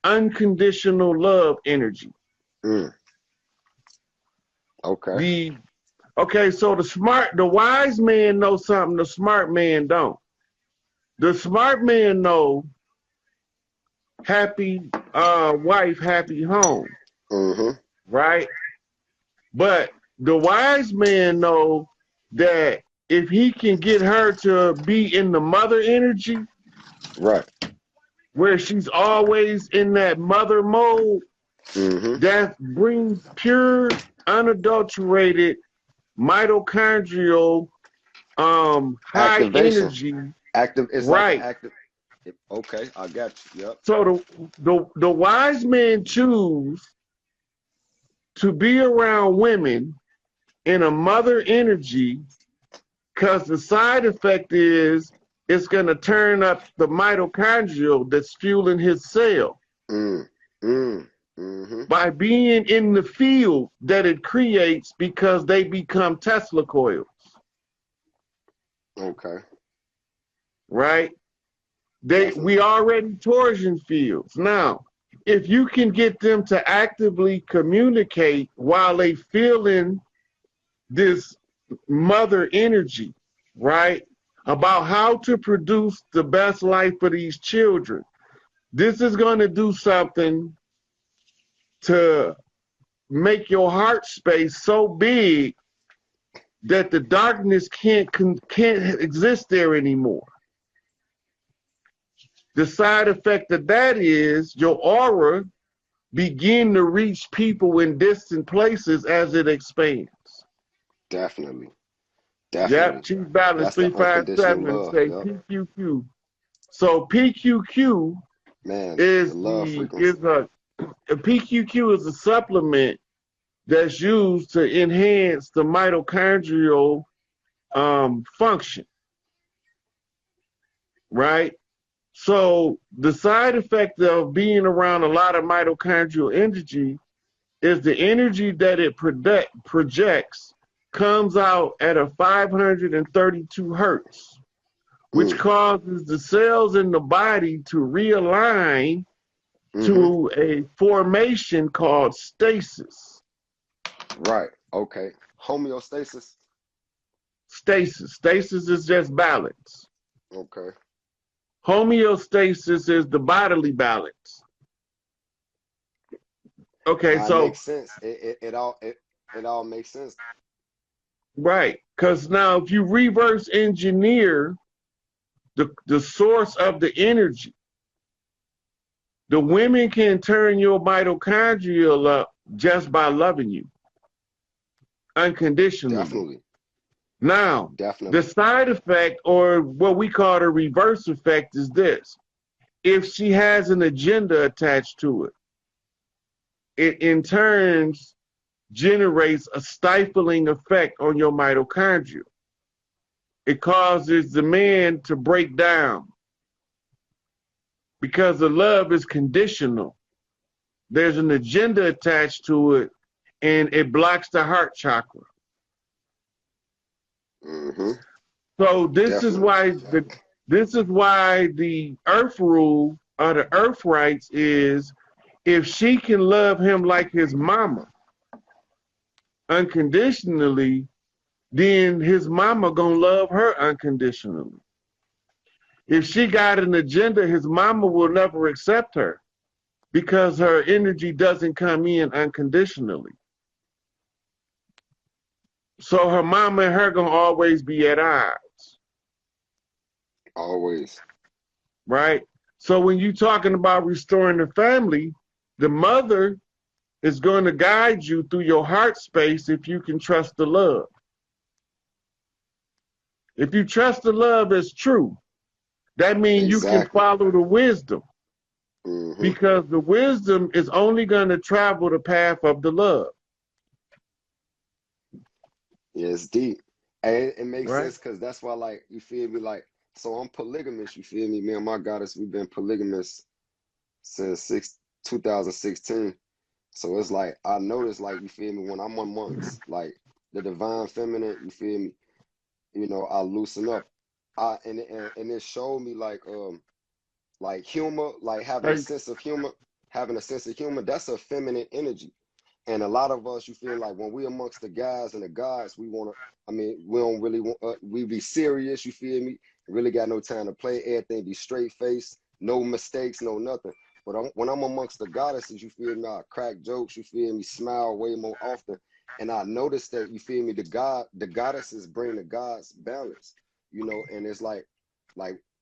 unconditional love energy. Mm. Okay. So the wise man knows something the smart man don't. The smart man know happy wife, happy home, Mm-hmm. right? But the wise man know that if he can get her to be in the mother energy, Right. where she's always in that mother mode, Mm-hmm. that brings pure, unadulterated mitochondrial high Activation. energy, Active. It's like an right? active. Okay, I got you. Yep. So the wise men choose to be around women in a mother energy because the side effect is it's going to turn up the mitochondrial that's fueling his cell Mm. Mm. Mm-hmm. by being in the field that it creates because they become Tesla coils, Okay. right? We Definitely. already torsion fields. Now, if you can get them to actively communicate while they feeling this mother energy, right? About how to produce the best life for these children. This is going to do something to make your heart space so big that the darkness can't exist there anymore. The side effect of that is your aura begin to reach people in distant places as it expands. Definitely. Yep, Definitely. Chief Balance That's the unconditional 357 love. say Yep. PQQ. So PQQ Man, the is love frequency. a PQQ is a supplement that's used to enhance the mitochondrial function, right? So the side effect of being around a lot of mitochondrial energy is the energy that it projects comes out at a 532 hertz, which Mm. causes the cells in the body to realign Mm-hmm. to a formation called stasis. Right. Okay. Homeostasis. Stasis is just balance. Okay. Homeostasis is the bodily balance. Okay, Now it so makes sense. It all makes sense. right, because now if you reverse engineer the source of the energy, the women can turn your mitochondrial up just by loving you unconditionally. Definitely. Now, the Definitely. side effect, or what we call the reverse effect, is this. If she has an agenda attached to it, it in turn generates a stifling effect on your mitochondria. It causes the man to break down because the love is conditional. There's an agenda attached to it, and it blocks the heart chakra. Mm-hmm. So Definitely. this is why the earth rule or the earth rights is if she can love him like his mama unconditionally, then his mama gonna love her unconditionally. If she got an agenda, his mama will never accept her because her energy doesn't come in unconditionally. So her mama and her gonna always be at odds, Always. right? So when you're talking about restoring the family, the mother is going to guide you through your heart space if you can trust the love. If you trust the love as true, that means you can Exactly. follow the wisdom Mm-hmm. because the wisdom is only going to travel the path of the love, Yeah, it's deep. And it makes right? sense because that's why, like, you feel me? Like, so I'm polygamous, you feel me? Me and my goddess, we've been polygamous since 2016. So it's like I notice, like, you feel me, when I'm amongst like the divine feminine, you feel me, I loosen up. And it showed me like humor, like having a Hey, sense of humor, that's a feminine energy. And a lot of us, you feel like when we amongst the guys and the gods, we want to, I mean, we don't really want, we be serious, you feel me? Really got no time to play, everything be straight face, no mistakes, no nothing. But when I'm amongst the goddesses, you feel me? I crack jokes, you feel me? Smile way more often. And I noticed that, you feel me? The goddesses bring the gods balance, and it's like,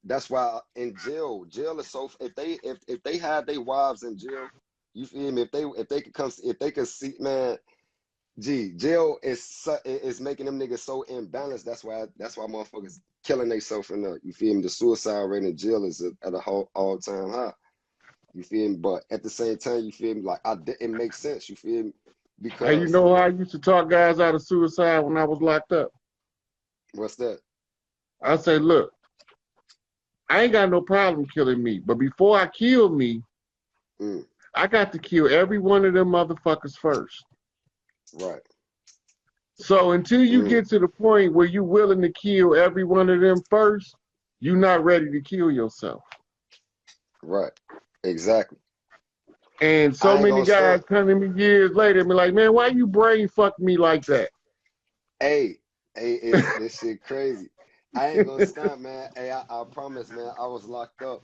that's why in jail is so, if they have their wives in jail, you feel me? If they could come, if they could see, man, jail is making them niggas so imbalanced. That's why motherfuckers killing themselves in the, you feel me? The suicide rate in jail is at a whole all-time high. You feel me? But at the same time, you feel me? Like it makes sense. You feel me? hey, you Because know how I used to talk guys out of suicide when I was locked up? what's that? I say, look, I ain't got no problem killing me, but before I kill me, Mm, I got to kill every one of them motherfuckers first. right. So until you Mm, get to the point where you're willing to kill every one of them first, you're not ready to kill yourself. right. Exactly. And so I ain't many gonna guys stunt. come to me years later and be like, man, why you brain fuck me like that? Hey, it's this shit crazy. I ain't gonna stunt, man. Hey, I promise, man. I was locked up.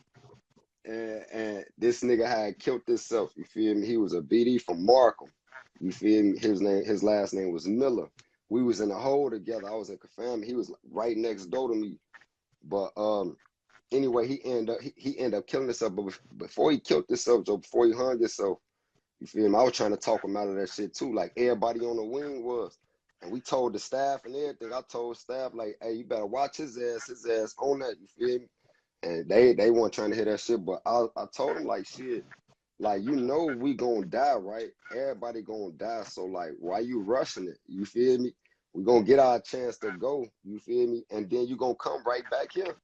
And this nigga had killed himself. You feel me? He was a BD from Markham. You feel me? His last name was Miller. We was in a hole together. I was in confinement. He was right next door to me. But anyway, he ended up killing himself. But before he killed himself, Joe, before he hung himself, You feel me? I was trying to talk them out of that shit too. Like everybody on the wing was. And we told the staff and everything. I told staff, like, hey, you better watch his ass on that, you feel me? And they weren't trying to hear that shit, but I told them, like, shit, like, you know we gonna die, right? Everybody gonna die, so, like, why you rushing it? You feel me? We gonna get our chance to go, you feel me? And then you gonna come right back here.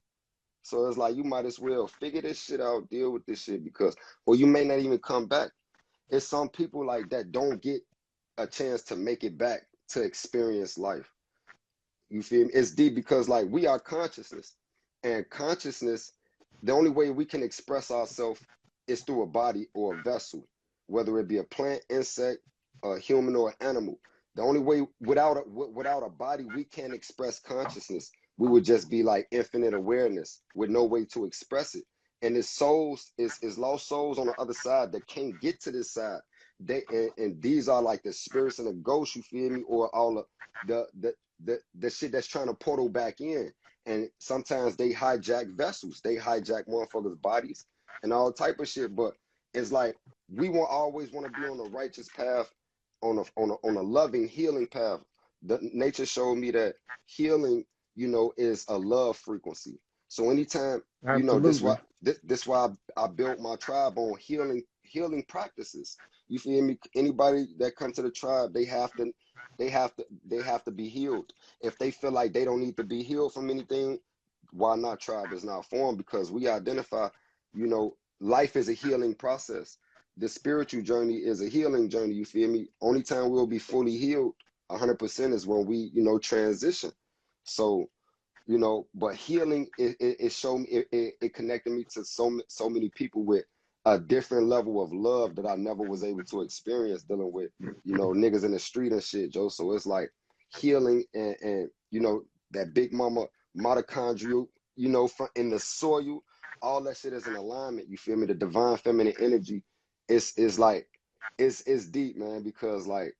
So it's like, you might as well figure this shit out, deal with this shit, because, well, you may not even come back. It's some people like that don't get a chance to make it back to experience life. You feel me? It's deep because, like, we are consciousness, and consciousness, the only way we can express ourselves is through a body or a vessel, whether it be a plant, insect, a human, or an animal. The only way, without a body, we can't express consciousness. We would just be like infinite awareness with no way to express it. And it's souls, is lost souls on the other side that can't get to this side. And these are like the spirits and the ghosts, you feel me, or all of the shit that's trying to portal back in. And sometimes they hijack vessels, they hijack motherfuckers' bodies and all type of shit. But it's like we won't always want to be on the righteous path, on a loving, healing path. The nature showed me that healing, you know, is a love frequency. So anytime, you know, this why I built my tribe on healing practices. You feel me? Anybody that comes to the tribe, they have to be healed. If they feel like they don't need to be healed from anything, why not? Tribe is not formed, because we identify, you know, life is a healing process. The spiritual journey is a healing journey. You feel me? Only time we'll be fully healed 100% is when we, you know, transition. So, you know, but healing, it showed me, it connected me to so many people with a different level of love that I never was able to experience dealing with, you know, niggas in the street and shit, Joe. So it's like healing and you know, that big mama mitochondrial, you know, in the soil, all that shit is in alignment. You feel me? The divine feminine energy is like, it's deep, man, because like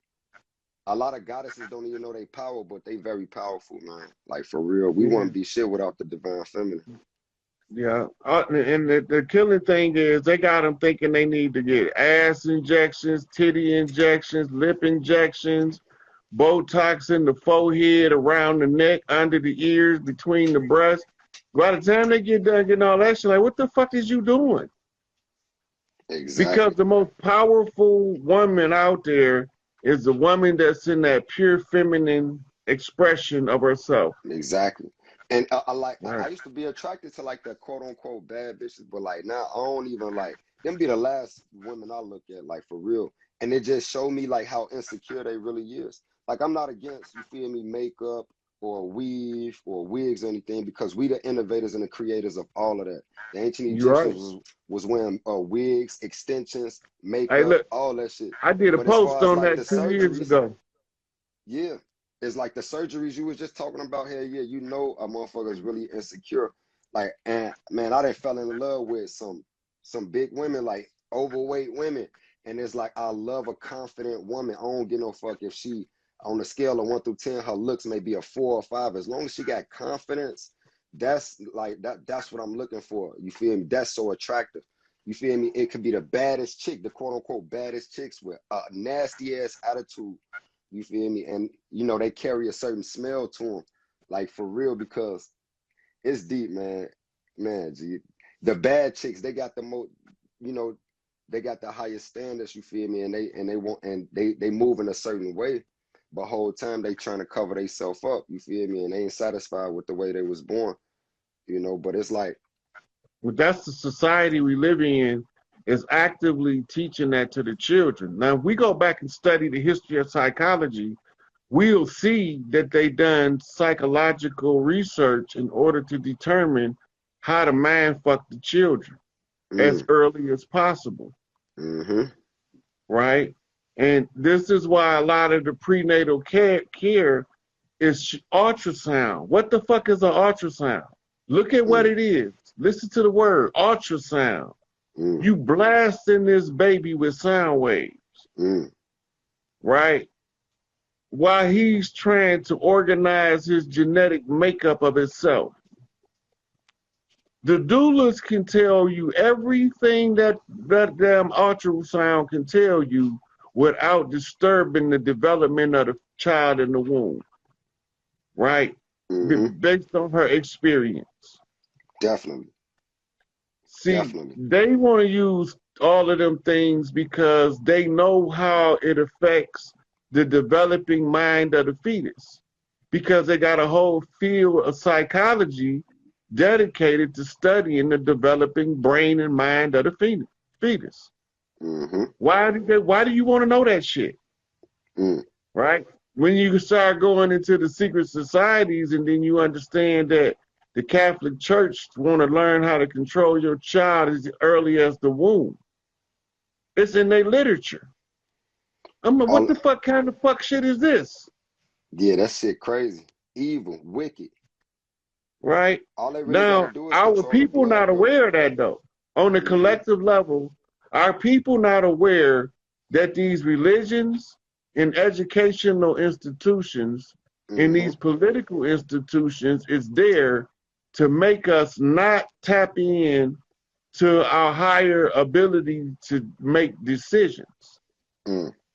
a lot of goddesses don't even know they power, but they very powerful, man. Like, for real, we wouldn't be shit without the divine feminine. Yeah, and the killing thing is they got them thinking they need to get ass injections, titty injections, lip injections, Botox in the forehead, around the neck, under the ears, between the breasts. By the time they get done getting all that shit, like, what the fuck is you doing? Exactly. Because the most powerful woman out there is the woman that's in that pure feminine expression of herself. Exactly. And I Right. used to be attracted to like the quote unquote bad bitches, but like now I don't even like them. Be the last women I look at, like, for real. And it just showed me like how insecure they really is. Like, I'm not against, you feel me, makeup or weave or wigs or anything, because we the innovators and the creators of all of that. The ancient You're right. Egyptians was wearing wigs, extensions, Hey, makeup, look, all that shit. I did a But as post far as on like the that 2 years surgeries, ago. yeah, it's like the surgeries you was just talking about here. Yeah, you know, a motherfucker is really insecure. Like, and man, I done fell in love with some big women, like overweight women. And it's like, I love a confident woman. I don't give no fuck if she, on a scale of 1 through 10, her looks may be a 4 or 5. As long as she got confidence, that's like that's what I'm looking for. You feel me? That's so attractive. You feel me? It could be the baddest chick, the quote unquote baddest chicks with a nasty ass attitude. You feel me? And you know, they carry a certain smell to them, like, for real, because it's deep, man. Man, G, the bad chicks, they got the most, you know, they got the highest standards. You feel me? And they want, and they move in a certain way, but whole time they trying to cover themselves up. You feel me? And they ain't satisfied with the way they was born. You know, but it's like, Well, that's the society we live in, is actively teaching that to the children. Now, if we go back and study the history of psychology, we'll see that they done psychological research in order to determine how to mind fuck the children as mm, early as possible, mm-hmm, right? And this is why a lot of the prenatal care is ultrasound. What the fuck is an ultrasound? Look at what mm, it is. Listen to the word ultrasound. mm, You blasting this baby with sound waves, mm, right? While he's trying to organize his genetic makeup of himself. The doulas can tell you everything that damn ultrasound can tell you without disturbing the development of the child in the womb, right? Mm-hmm. Based on her experience. Definitely. See, they want to use all of them things because they know how it affects the developing mind of the fetus. Because they got a whole field of psychology dedicated to studying the developing brain and mind of the fetus. Mm-hmm. Why do you want to know that shit? Mm. Right? When you start going into the secret societies and then you understand that the Catholic Church want to learn how to control your child as early as the womb. It's in their literature. I'm like, what the fuck kind of fuck shit is this? Yeah, that shit crazy. Evil, wicked. Right? All they really Now, gotta do is our control the people blood, not bro. aware of that though. On the collective level, our people not aware that these religions and educational institutions and these political institutions is there to make us not tap in to our higher ability to make decisions.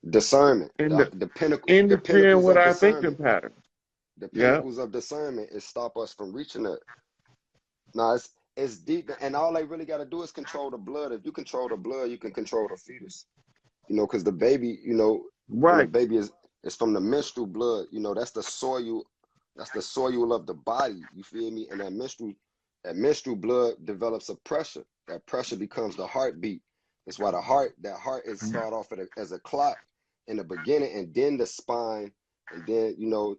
Discernment. And The pinnacle, the interfering pinnacles with of our thinking discernment. pattern. The pinnacles of discernment is stop us from reaching it. Now it's deep, and all they really got to do is control the blood. If you control the blood, you can control the fetus. You know, because the baby, you know, when the baby is from the menstrual blood. You know, that's the soil. That's the soil of the body. You feel me? And that menstrual blood develops a pressure. That pressure becomes the heartbeat. That's why that heart is start off as a clock in the beginning, and then the spine, and then you know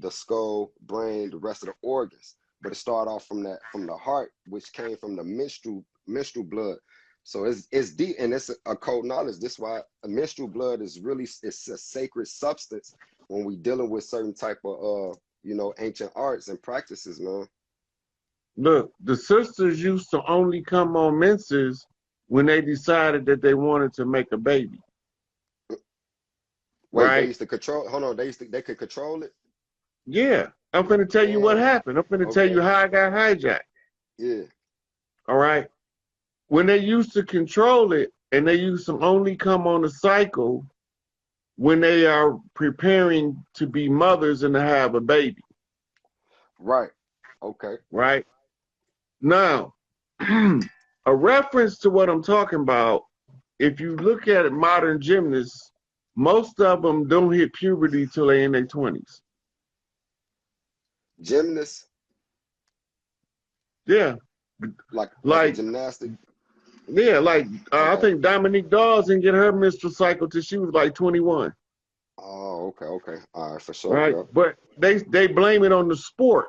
the skull, brain, the rest of the organs. But it started off from the heart, which came from the menstrual blood. So it's deep, and it's a code knowledge. This is why a menstrual blood is really, it's a sacred substance when we dealing with certain type of you know, ancient arts and practices, man. Look, the sisters used to only come on menses when they decided that they wanted to make a baby. Wait, they used to control. Hold on, they could control it. Yeah, I'm finna tell you what happened. I'm finna tell you how I got hijacked. Yeah. All right. When they used to control it, and they used to only come on a cycle when they are preparing to be mothers and to have a baby. Right. Okay. Right. Now, a reference to what I'm talking about, if you look at modern gymnasts, most of them don't hit puberty till they're in their 20s. Gymnasts? Yeah. Like gymnastics? Yeah, like I think Dominique Dawes didn't get her menstrual cycle till she was like 21. Oh, okay. All right, for sure. Right. Bro. But they blame it on the sport.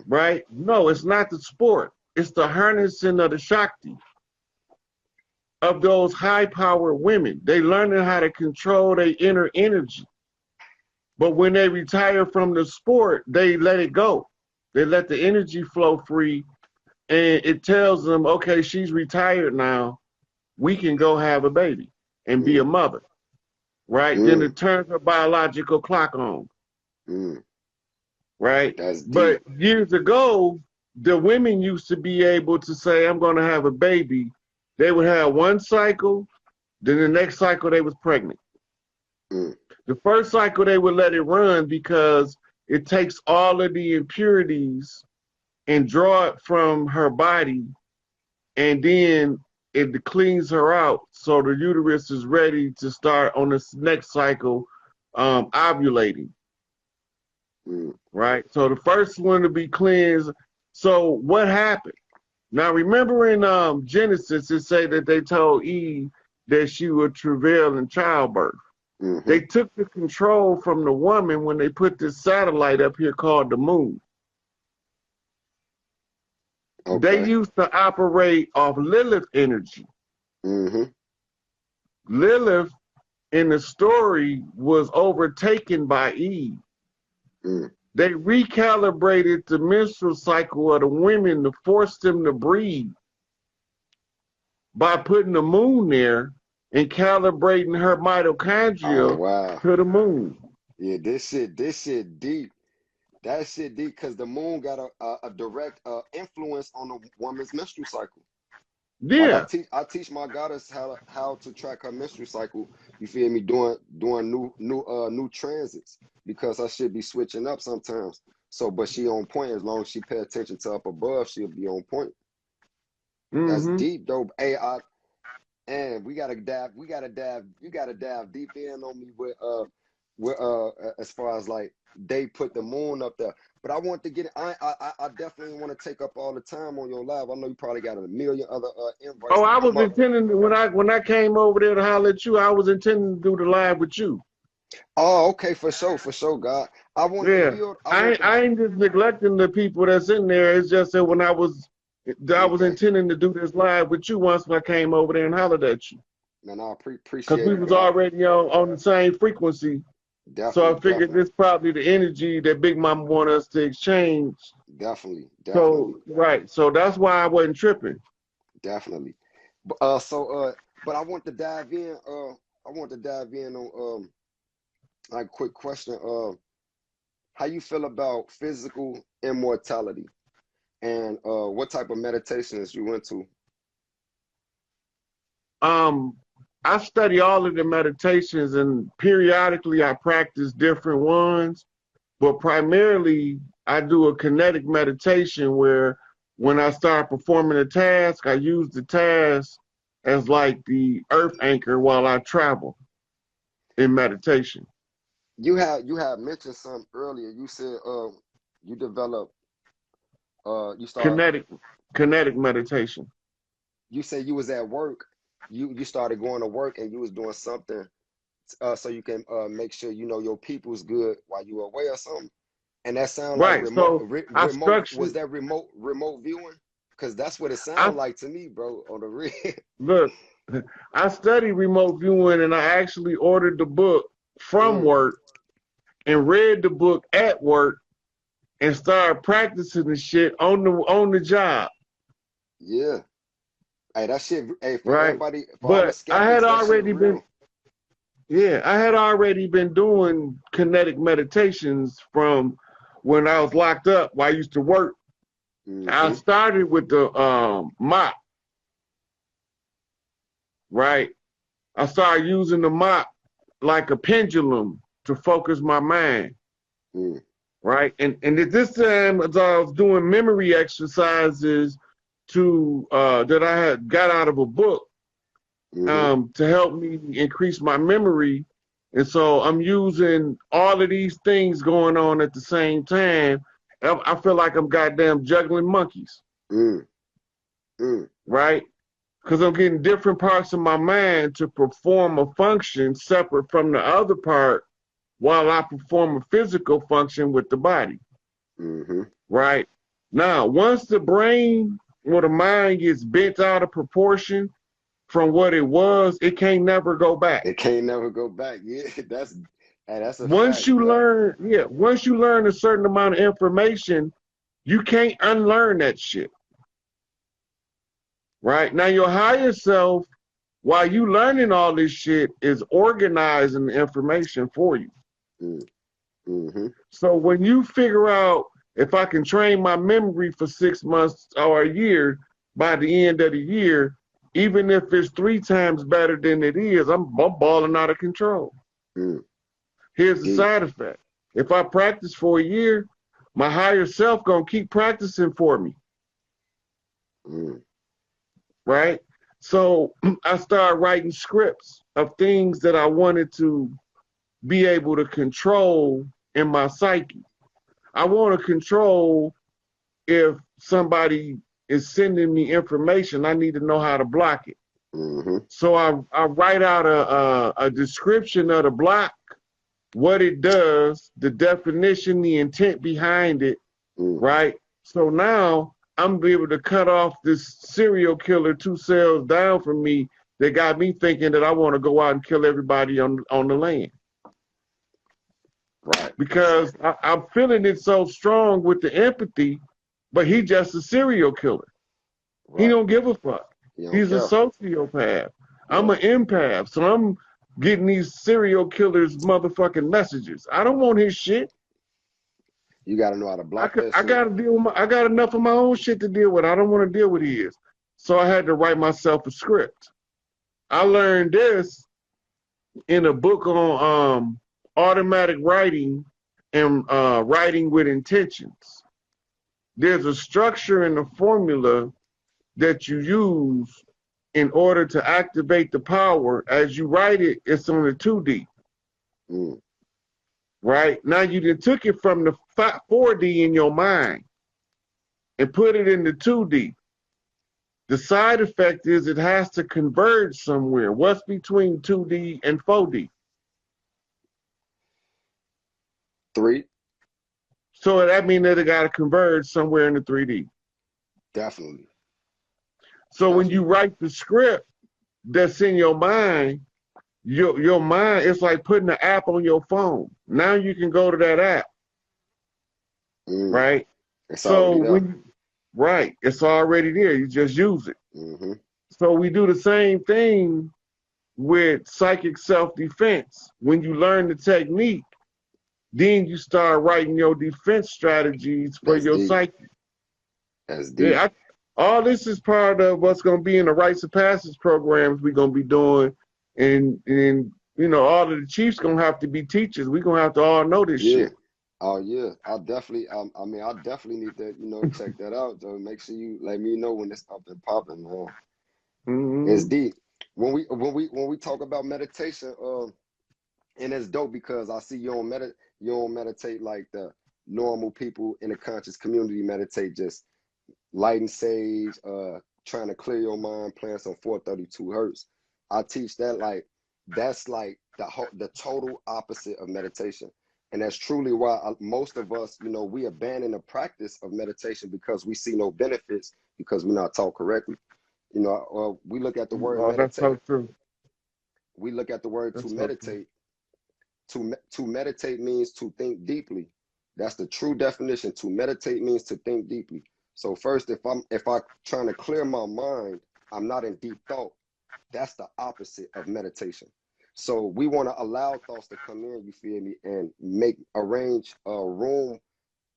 Right? No, it's not the sport. It's the harnessing of the Shakti of those high-powered women. They learning how to control their inner energy. But when they retire from the sport, they let it go. They let the energy flow free, and it tells them, okay, she's retired now. We can go have a baby and be a mother. Right? Then it turns her biological clock on. Right? But years ago, the women used to be able to say, I'm going to have a baby. They would have one cycle, then the next cycle they was pregnant. The first cycle they would let it run because it takes all of the impurities and draw it from her body, and then it cleans her out so the uterus is ready to start on this next cycle ovulating. Right? So the first one to be cleansed. So what happened? Now remember in Genesis it say that they told Eve that she would travail in childbirth. They took the control from the woman when they put this satellite up here called the moon. They used to operate off Lilith energy. Lilith in the story was overtaken by Eve. They recalibrated the menstrual cycle of the women to force them to breathe by putting the moon there and calibrating her mitochondria to the moon. Yeah, this shit deep. That shit deep because the moon got a direct influence on a woman's menstrual cycle. Like Yeah. I teach my goddess how to track her menstrual cycle. You feel me? Doing new transits because I should be switching up sometimes. So, but she on point as long as she pay attention to up above, she'll be on point. That's Mm-hmm. deep, though. Hey, and you gotta dive deep in on me with as far as like they put the moon up there. But I want to get I definitely want to take up all the time on your live. I know you probably got a million other invites Oh, to I was come up. intending to, when I came over there to holler at you, I was intending to do the live with you. Oh, okay, for sure, God. I want to Yeah. build. I want to. I ain't just neglecting the people that's in there. It's just that when I was Okay, intending to do this live with you once I came over there and hollered at you. man. I Because appreciate we it, was God. already on the same frequency. So Definitely, I figured this probably the energy that Big Mama want us to exchange. definitely. So right. So that's why I wasn't tripping. Definitely. But I want to dive in. I want to dive in on like quick question. How you feel about physical immortality, and what type of meditations you into? I study all of the meditations and periodically I practice different ones, but primarily I do a kinetic meditation where when I start performing a task, I use the task as like the earth anchor while I travel in meditation. You had mentioned something earlier. You said you develop you start Kinetic meditation. you said you was at work. You started going to work and you was doing something so you can make sure you know your people's good while you were away or something. And that sound like Right. So I remote. Was structured that remote viewing? Because that's what it I sounded like to me, bro. On the real. look, I study remote viewing and I actually ordered the book from Mm, work and read the book at work and started practicing the shit on the job, yeah. Hey, that shit. Hey, for right? everybody, for all the But skeptics, that shit real. I had already been doing kinetic meditations from when I was locked up while I used to work. I Mm-hmm. started with the mop, right? I started using the mop like a pendulum to focus my mind, Mm, right? And at this time, as I was doing memory exercises to that I had got out of a book mm-hmm. to help me increase my memory. And so I'm using all of these things going on at the same time. I feel like I'm goddamn juggling monkeys, Mm, mm, right? Because I'm getting different parts of my mind to perform a function separate from the other part while I perform a physical function with the body, mm-hmm. right? Now, once the brain or the mind gets bent out of proportion from what it was, it can't never go back. It can't never go back. Yeah, that's a Once fact, you God. learn, once you learn a certain amount of information, you can't unlearn that shit. Right? Now your higher self, while you learning all this shit, is organizing the information for you. Mm, mm-hmm. So when you figure out if I can train my memory for 6 months or a year, by the end of the year, even if it's 3 times better than it is, I'm balling out of control. Mm, Here's the deep. side effect. If I practice for a year, my higher self gonna keep practicing for me, Mm, right? So I started writing scripts of things that I wanted to be able to control in my psyche. I want to control if somebody is sending me information, I need to know how to block it. mm-hmm. So I write out a description of the block, what it does, the definition, the intent behind it, Mm, right? So now I'm able to cut off this serial killer 2 cells down from me that got me thinking that I want to go out and kill everybody on the land. right. Because I'm feeling it so strong with the empathy, but he just a serial killer. He Right. don't give a fuck. You don't He's a care. sociopath. I'm Yeah. an empath, so I'm getting these serial killers motherfucking messages. I don't want his shit. You gotta know how to block that I shit. gotta deal with I got enough of my own shit to deal with. I don't want to deal with his. So I had to write myself a script. I learned this in a book on automatic writing and writing with intentions. There's a structure and a formula that you use in order to activate the power. As you write it, it's on the 2D. Mm. Right? Now you just took it from the 4D in your mind and put it in the 2D. The side effect is it has to converge somewhere. What's between 2D and 4D? 3, So that means that it got to converge somewhere in the 3D. definitely. So when you write the script that's in your mind, your mind, it's like putting an app on your phone. Now you can go to that app, right? It's So already there. right, it's already there. You just use it. Mm-hmm. So we do the same thing with psychic self-defense. When you learn the technique, then you start writing your defense strategies for That's your deep. psyche. That's deep. Yeah, all this is part of what's going to be in the rites of passage programs we're going to be doing, and you know, all of the chiefs going to have to be teachers. We're going to have to all know this shit. Oh yeah, I definitely. I mean, I definitely need to, you know, check that out. So make sure you let me know when it's up and popping, man. Mm-hmm. It's deep. When we talk about meditation, and it's dope because I see you don't meditate like the normal people in the conscious community meditate, just lighting sage, trying to clear your mind, playing some 432 hertz. I teach that like that's like the total opposite of meditation. And that's truly why most of us, you know, we abandon the practice of meditation because we see no benefits because we're not taught correctly. You know, we look at the word Oh, that's so meditate. true. We look at the word That's to so true. meditate. To meditate means to think deeply. That's the true definition. To meditate means to think deeply. So first, if I'm trying to clear my mind, I'm not in deep thought. That's the opposite of meditation. So we want to allow thoughts to come in, you feel me, and arrange a room,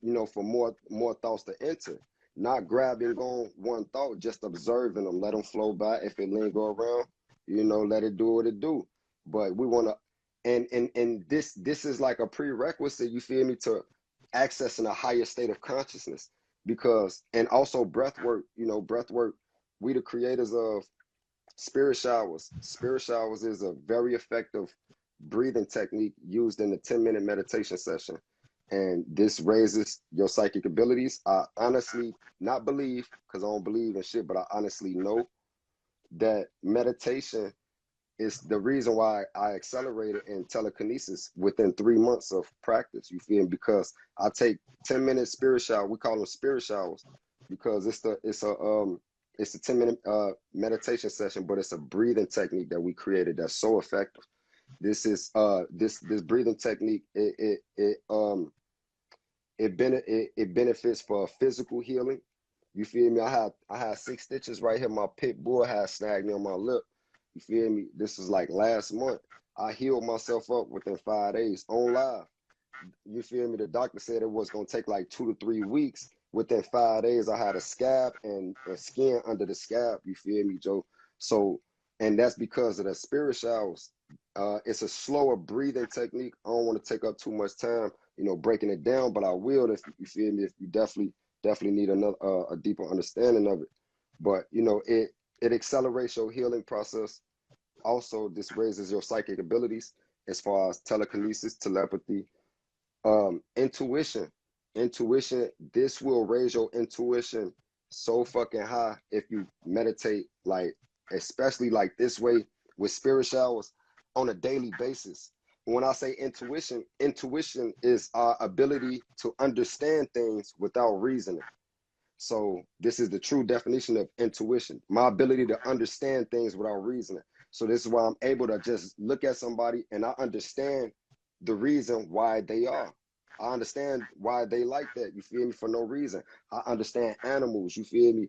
you know, for more thoughts to enter. Not grabbing on one thought, just observing them, let them flow by. If it linger around, you know, let it do what it do. But we want to, and this is like a prerequisite, you feel me, to accessing a higher state of consciousness. Because, and also breath work, you know, breath work, we the creators of spirit showers. Spirit showers is a very effective breathing technique used in the 10-minute meditation session. And this raises your psychic abilities. I honestly not believe, because I don't believe in shit, but I honestly know that meditation is the reason why I accelerated in telekinesis within 3 months of practice. You feel me? Because I take 10-minute spirit shower. We call them spirit showers because it's a 10-minute meditation session, but it's a breathing technique that we created that's so effective. This is this breathing technique. It benefits for physical healing. You feel me? I had 6 stitches right here. My pit bull had snagged me on my lip. You feel me? This is like last month. I healed myself up within 5 days on live. You feel me? The doctor said it was gonna take like 2 to 3 weeks. Within 5 days, I had a scab and skin under the scab. You feel me, Joe? So, and that's because of the spirit showers. It's a slower breathing technique. I don't want to take up too much time, you know, breaking it down, but I will if you feel me. If you definitely need another a deeper understanding of it. But you know, it accelerates your healing process. Also, this raises your psychic abilities as far as telekinesis, telepathy, intuition. This will raise your intuition so fucking high if you meditate, like especially like this way with spirit showers on a daily basis. When I say intuition is our ability to understand things without reasoning. So this is the true definition of intuition, my ability to understand things without reasoning. So this is why I'm able to just look at somebody and I understand the reason why they are. I understand why they like that. You feel me? For no reason. I understand animals. You feel me?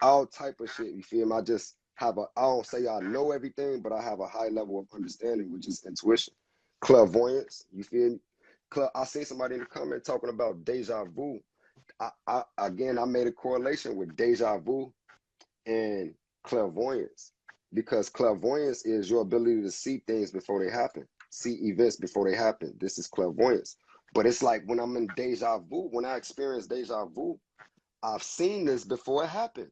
All type of shit. You feel me? I don't say I know everything, but I have a high level of understanding, which is intuition. Clairvoyance. You feel me? I seen somebody in the comment talking about deja vu. Again, I made a correlation with deja vu and clairvoyance, because clairvoyance is your ability to see things before they happen, see events before they happen. This is clairvoyance. But it's like when I'm in deja vu, when I experience deja vu, I've seen this before it happened.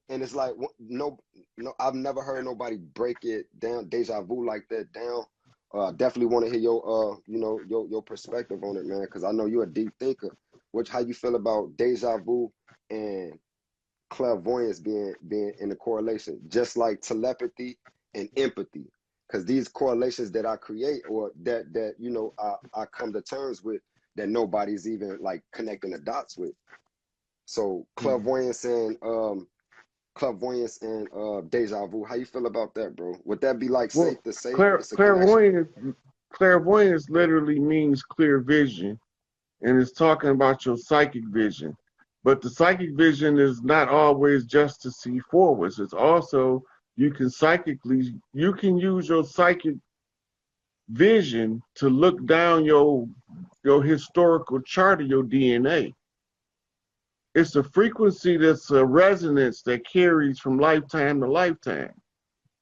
And it's like, no, I've never heard nobody break it down, deja vu like that down. Definitely want to hear your, your perspective on it, man, because I know you're a deep thinker. How you feel about deja vu and clairvoyance being in a correlation, just like telepathy and empathy, because these correlations that I create, or that I come to terms with, that nobody's even like connecting the dots with. So clairvoyance and deja vu. How you feel about that, bro? Would that be like safe to say it's a connection? Clairvoyance literally means clear vision, and it's talking about your psychic vision. But the psychic vision is not always just to see forwards. It's also, you can use your psychic vision to look down your historical chart of your DNA. It's a frequency that's a resonance that carries from lifetime to lifetime.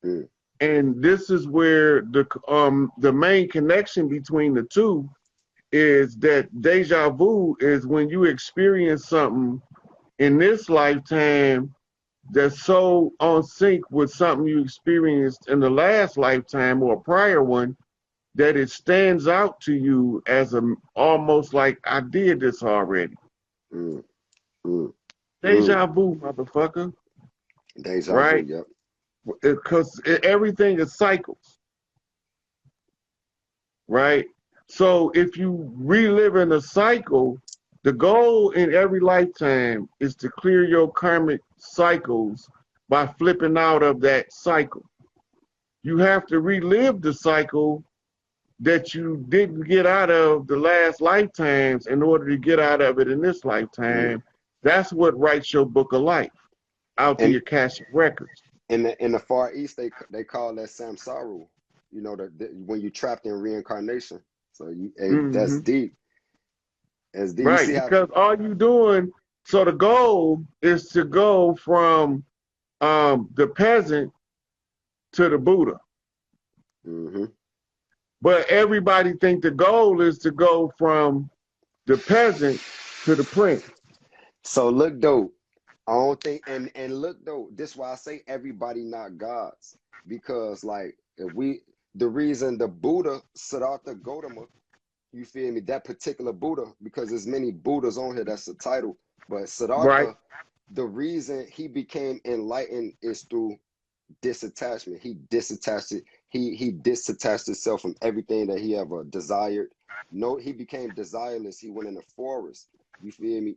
Mm. And this is where the main connection between the two is that deja vu is when you experience something in this lifetime that's so on sync with something you experienced in the last lifetime or a prior one, that it stands out to you as almost like, I did this already. Mm. Mm. Deja vu, motherfucker. Deja right? vu, yep. Because everything is cycles, right? So if you relive in a cycle, the goal in every lifetime is to clear your karmic cycles by flipping out of that cycle. You have to relive the cycle that you didn't get out of the last lifetimes in order to get out of it in this lifetime. Mm. That's what writes your book of life out the Akashic records. In the Far East, they call that samsara. When you trapped in reincarnation. So that's deep. That's deep. Right, because all you doing. So the goal is to go from the peasant to the Buddha. Mm-hmm. But everybody think the goal is to go from the peasant to the prince. So look though, I don't think, and look though, this is why I say everybody not gods, because like the reason the Buddha Siddhartha Gautama, you feel me, that particular Buddha, because there's many Buddhas on here, that's the title, but Siddhartha, right, the reason he became enlightened is through disattachment. He disattached it. He disattached himself from everything that he ever desired. No, he became desireless. He went in the forest. You feel me?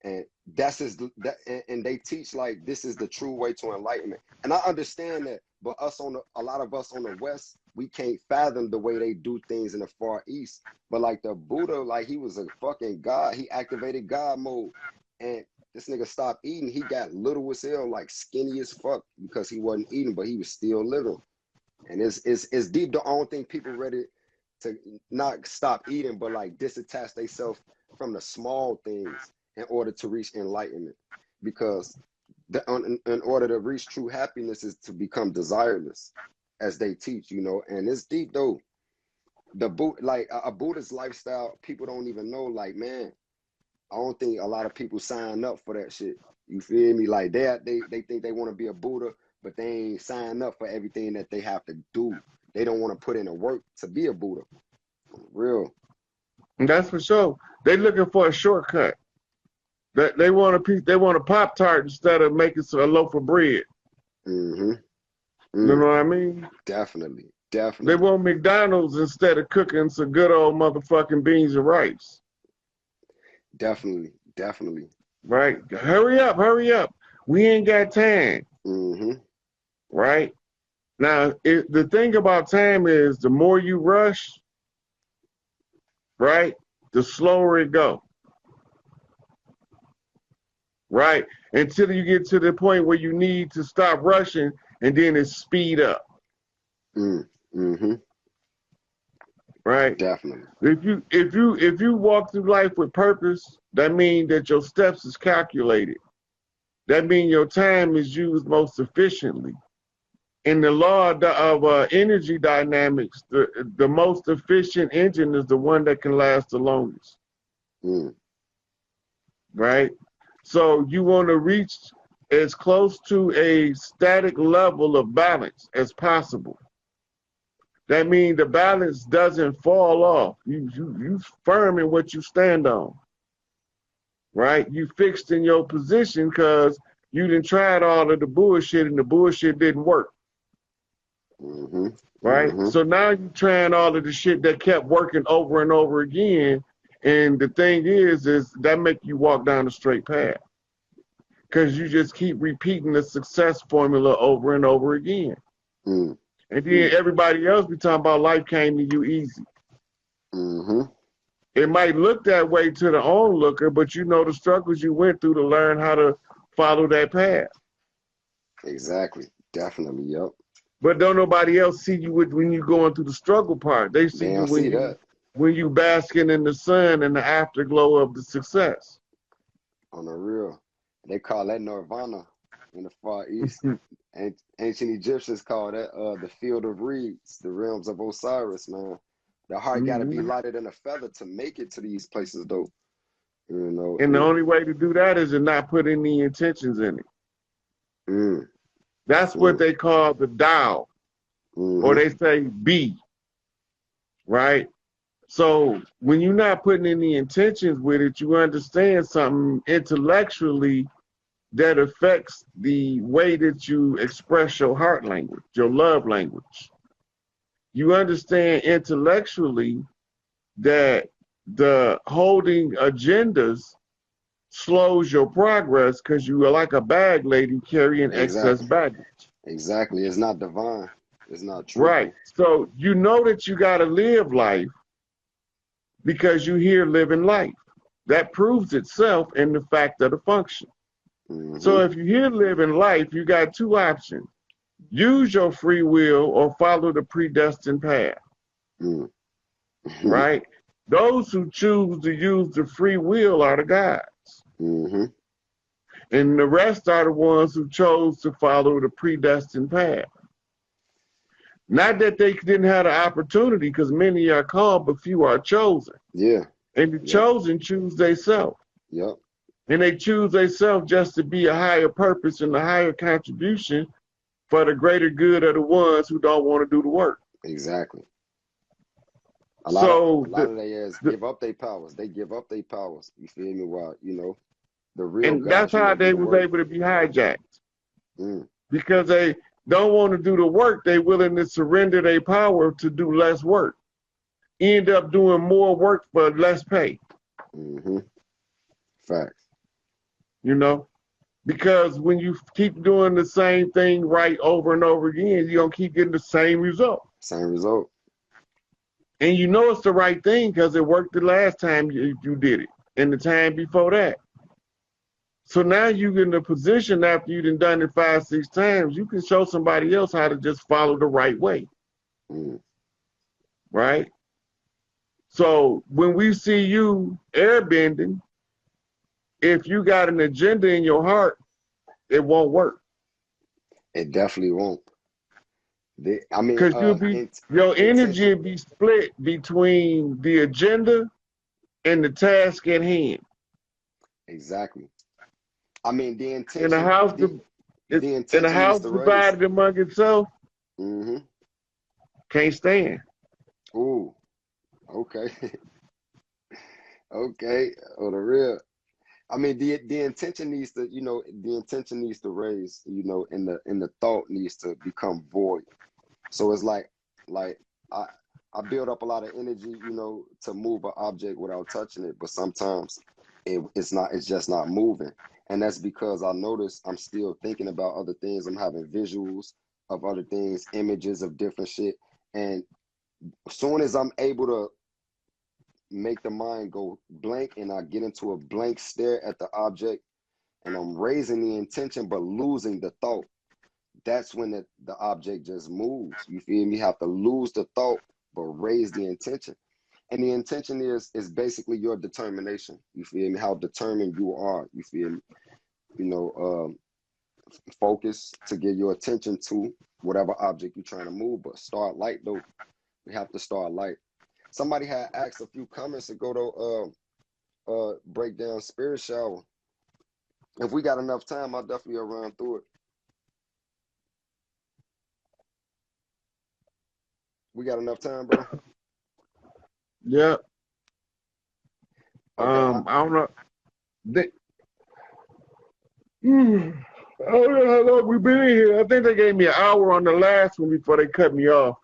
And that's and they teach like this is the true way to enlightenment. And I understand that, but a lot of us on the West, we can't fathom the way they do things in the Far East. But like the Buddha, like he was a fucking god. He activated God mode, and this nigga stopped eating. He got little as hell, like skinny as fuck, because he wasn't eating, but he was still little. And it's deep. I don't think people ready to not stop eating, but like disattach themselves from the small things in order to reach enlightenment. Because in order to reach true happiness is to become desireless, as they teach, and it's deep though. Like a Buddhist lifestyle, people don't even know, like, man, I don't think a lot of people sign up for that shit. You feel me? Like they think they want to be a Buddha, but they ain't sign up for everything that they have to do. They don't want to put in the work to be a Buddha. Real. And that's for sure. They looking for a shortcut. They want a piece. They want a Pop-Tart instead of making a loaf of bread. Mm-hmm. You know what I mean? Definitely. They want McDonald's instead of cooking some good old motherfucking beans and rice. Definitely. Right? Hurry up. We ain't got time. Mm-hmm. Right? Now, the thing about time is the more you rush, right, the slower it go. Right? Until you get to the point where you need to stop rushing and then it speed up. Mm-hmm. right? Definitely. If you walk through life with purpose, that means that your steps is calculated. That means your time is used most efficiently. In the law of energy dynamics, the most efficient engine is the one that can last the longest, right? So you want to reach as close to a static level of balance as possible. That means the balance doesn't fall off. You firm in what you stand on, right? You fixed in your position because you done tried all of the bullshit and the bullshit didn't work. Right? So now you're trying all of the shit that kept working over and over again. And the thing is that make you walk down the straight path. Because you just keep repeating the success formula over and over again. And then everybody else be talking about life came to you easy. It might look that way to the onlooker, but you know the struggles you went through to learn how to follow that path. Exactly. Definitely. Yep. But don't nobody else see you when you going through the struggle part. They see you when you basking in the sun and the afterglow of the success. On the real. They call that nirvana in the Far East. And ancient Egyptians call that the field of reeds, the realms of Osiris, man. The heart got to be lighter than a feather to make it to these places, though. You know. And the only way to do that is to not put any intentions in it. That's what they call the Tao, or they say be, right? So when you're not putting any intentions with it, you understand something intellectually that affects the way that you express your heart language, your love language. You understand intellectually that the holding agendas slows your progress because you are like a bag lady carrying excess baggage. Exactly. It's not divine. It's not true. Right. So you know that you got to live life because you here living life. That proves itself in the fact of the function. So if you're here living life, you got two options. Use your free will or follow the predestined path. Right? Those who choose to use the free will are the gods. And the rest are the ones who chose to follow the predestined path. Not that they didn't have the opportunity, because many are called, but few are chosen. And the chosen choose themselves. And they choose themselves just to be a higher purpose and a higher contribution for the greater good of the ones who don't want to do the work. Exactly. A lot of they give up their powers. They give up their powers. You feel me? While, you know, the real and God, that's how they was able to be hijacked. Because they don't want to do the work, they willing to surrender their power to do less work. End up doing more work for less pay. Facts. You know? Because when you keep doing the same thing right over and over again, you're going to keep getting the same result. Same result. And you know it's the right thing because it worked the last time you did it and the time before that. So now you're in a position after you've done it 5, 6 times, you can show somebody else how to just follow the right way. Right? So when we see you airbending, if you got an agenda in your heart, it won't work. It definitely won't. I mean, because your energy will be split between the agenda and the task at hand. Exactly. I mean, the intention. In a house divided among itself, can't stand. Ooh, okay. Okay, on the real. I mean, the intention needs to, you know, the intention needs to raise, you know, and the thought needs to become void. So it's like I build up a lot of energy, you know, to move an object without touching it, but sometimes it's just not moving. And that's because I notice I'm still thinking about other things. I'm having visuals of other things, images of different shit. And as soon as I'm able to make the mind go blank and I get into a blank stare at the object and I'm raising the intention but losing the thought, that's when the object just moves. You feel me? You have to lose the thought but raise the intention. And the intention is basically your determination. You feel me? How determined you are. You feel me? You know, focus to get your attention to whatever object you're trying to move, but start light though. We have to start light. Somebody had asked a few comments ago though, break down spirit shower. If we got enough time, I'll definitely run through it. We got enough time, bro? Yeah. Okay. I don't know. I don't know how long we've been in here. I think they gave me an hour on the last one before they cut me off.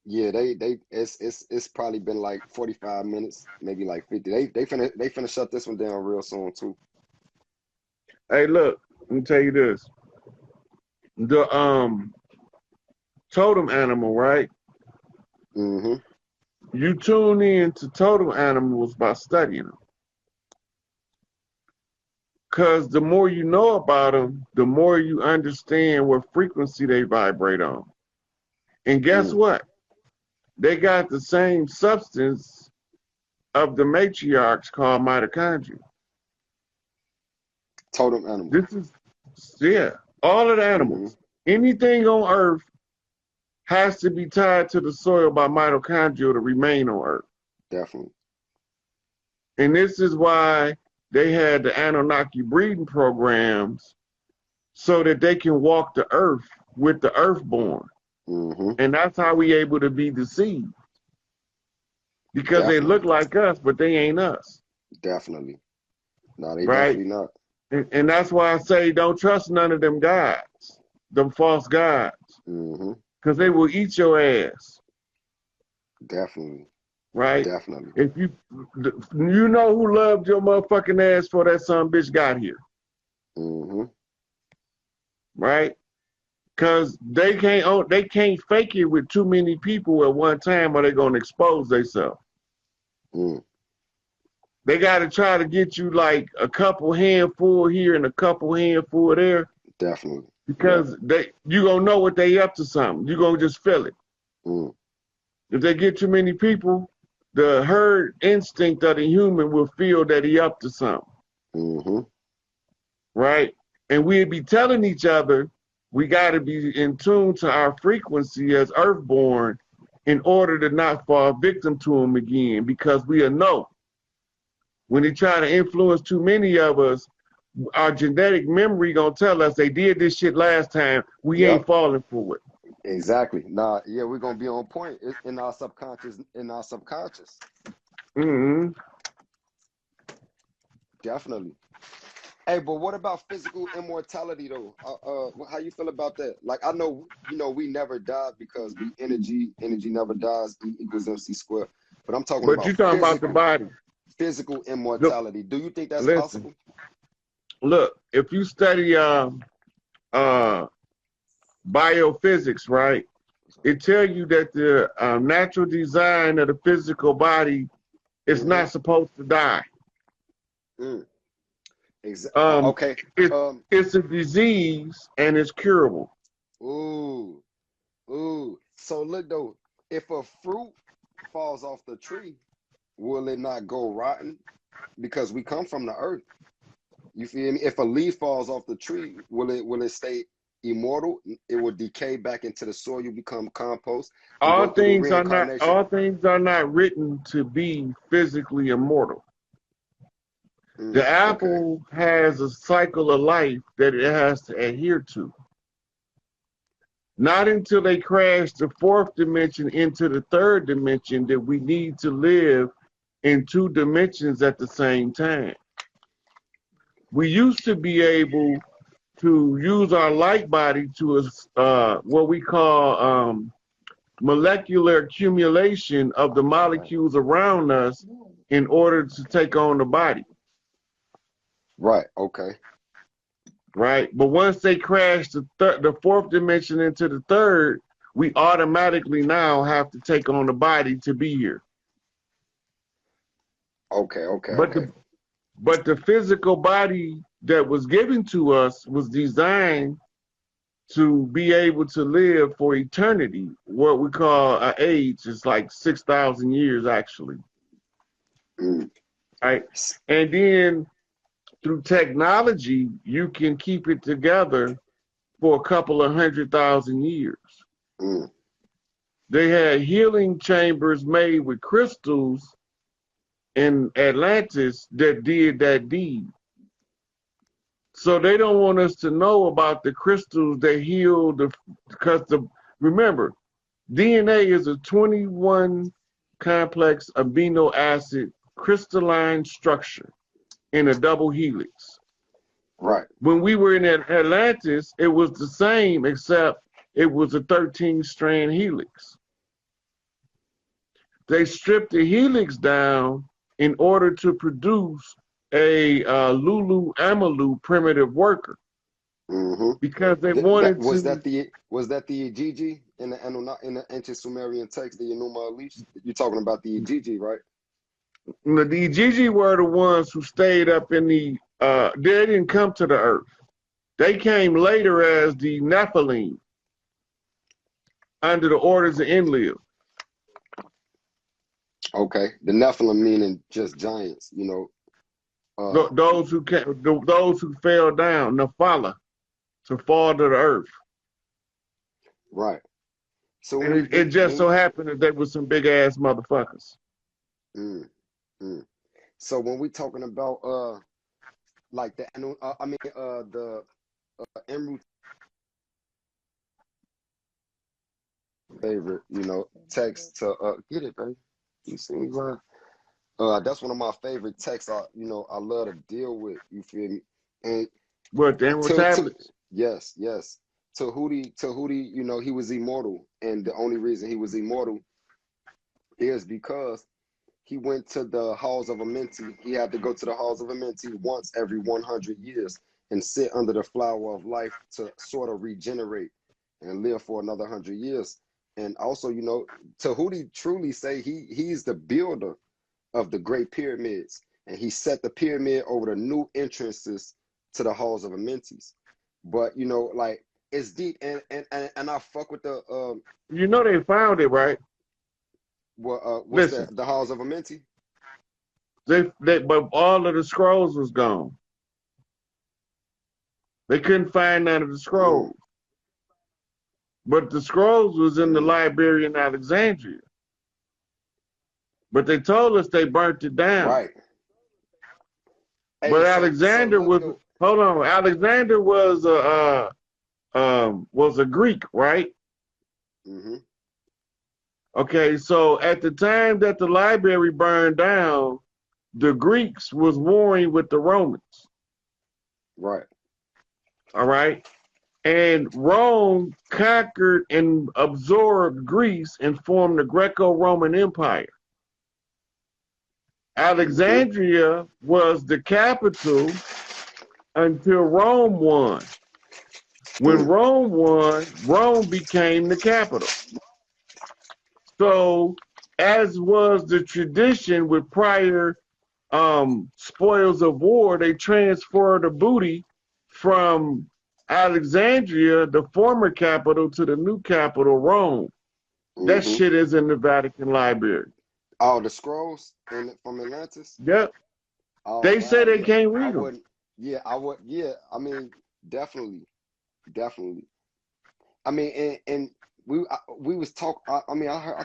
Yeah, it's probably been like 45 minutes, maybe like 50. They finna shut this one down real soon too. Hey, look, let me tell you this. The totem animal, right? Mm-hmm. You tune in to totem animals by studying them. Because the more you know about them, the more you understand what frequency they vibrate on. And guess what? They got the same substance of the matriarchs called mitochondria. Totem animal. This is, yeah, all of the animals. Anything on Earth has to be tied to the soil by mitochondria to remain on Earth. Definitely. And this is why they had the Anunnaki breeding programs so that they can walk the Earth with the Earthborn. And that's how we able to be deceived. Because they look like us, but they ain't us. Definitely. No, they right? definitely not. And that's why I say don't trust none of them gods, them false gods. Because they will eat your ass. Definitely. Right? Definitely. If you know who loved your motherfucking ass before that son bitch got here. Right? Because they can't fake it with too many people at one time or they're gonna expose themselves. They gotta try to get you like a couple handful here and a couple handful there. Definitely. Because you gonna know what they up to something. You gonna just feel it. If they get too many people, the herd instinct of the human will feel that he up to something. Right? And we'd be telling each other we gotta be in tune to our frequency as Earthborn in order to not fall victim to them again, because we'll know. When they try to influence too many of us, our genetic memory gonna tell us they did this shit last time. We ain't falling for it. Exactly. Nah, yeah, we're gonna be on point. It's in our subconscious. Definitely. Hey, but what about physical immortality though? How you feel about that? Like, I know, we never died because energy never dies. E equals MC squared. But I'm talking about you talking about the body. Physical immortality. Do you think that's possible? Look, if you study biophysics, right, it tells you that the natural design of the physical body is not supposed to die. Okay. It's a disease and it's curable. Ooh. So look though, if a fruit falls off the tree, will it not go rotten? Because we come from the earth. You feel me? If a leaf falls off the tree, will it stay immortal? It will decay back into the soil. You become compost. All things are not written to be physically immortal. The apple has a cycle of life that it has to adhere to. Not until they crash the fourth dimension into the third dimension that we need to live in two dimensions at the same time. We used to be able to use our light body to what we call molecular accumulation of the molecules around us in order to take on the body. Right. Okay. Right. But once they crash the fourth dimension into the third, we automatically now have to take on the body to be here. Okay. But the physical body that was given to us was designed to be able to live for eternity. What we call an age is like 6,000 years, actually. Mm. Right? And then through technology, you can keep it together for a couple of 100,000 years. Mm. They had healing chambers made with crystals in Atlantis that did that deed. So they don't want us to know about the crystals that heal because remember, DNA is a 21 complex amino acid crystalline structure in a double helix. Right. When we were in Atlantis, it was the same, except it was a 13-strand helix. They stripped the helix down in order to produce a Lulu Amalu primitive worker, Mm-hmm. because they wanted Was to. that the Gigi in the ancient Sumerian text, the Enuma Elish? You're talking about the Gigi, right? The Gigi were the ones who stayed up in the. They didn't come to the earth. They came later as the Nephilim under the orders of Enlil. Okay, the Nephilim meaning just giants, Those who fell down, Nephala, to fall to the earth. right. So And it just so happened that they were some big ass motherfuckers. mm, mm. So when we talking about like the emerald favorite, text to get it, baby. You see me, bro? That's one of my favorite texts. I love to deal with. You feel me? And What, the Emerald Tablets? yes, Tahuti, he was immortal, and the only reason he was immortal is because he went to the halls of Amenti. He had to go to the halls of Amenti once every 100 years and sit under the flower of life to sort of regenerate and live for another 100 years. And also, Tahuti truly say he's the builder of the Great Pyramids, and he set the pyramid over the new entrances to the halls of Amentes. But like it's deep, and I fuck with the They found it, right? what's Listen, that? The halls of Amenti? but all of the scrolls was gone. They couldn't find none of the scrolls. But the scrolls was in the library in Alexandria. But they told us they burnt it down. Right. Hey, but Alexander hold on. Alexander was a Greek, right? Mm-hmm. Okay, so at the time that the library burned down, the Greeks was warring with the Romans. Right. All right. And Rome conquered and absorbed Greece and formed the Greco-Roman Empire. Alexandria was the capital until Rome won. When Rome won, Rome became the capital. So, as was the tradition with prior spoils of war, they transferred the booty from Alexandria, the former capital, to the new capital, Rome. That shit is in the Vatican Library. Oh, the scrolls from Atlantis? Yep. Oh, they wow, say they can't read them. I would. Yeah, I mean, definitely. I mean, and we was talk. I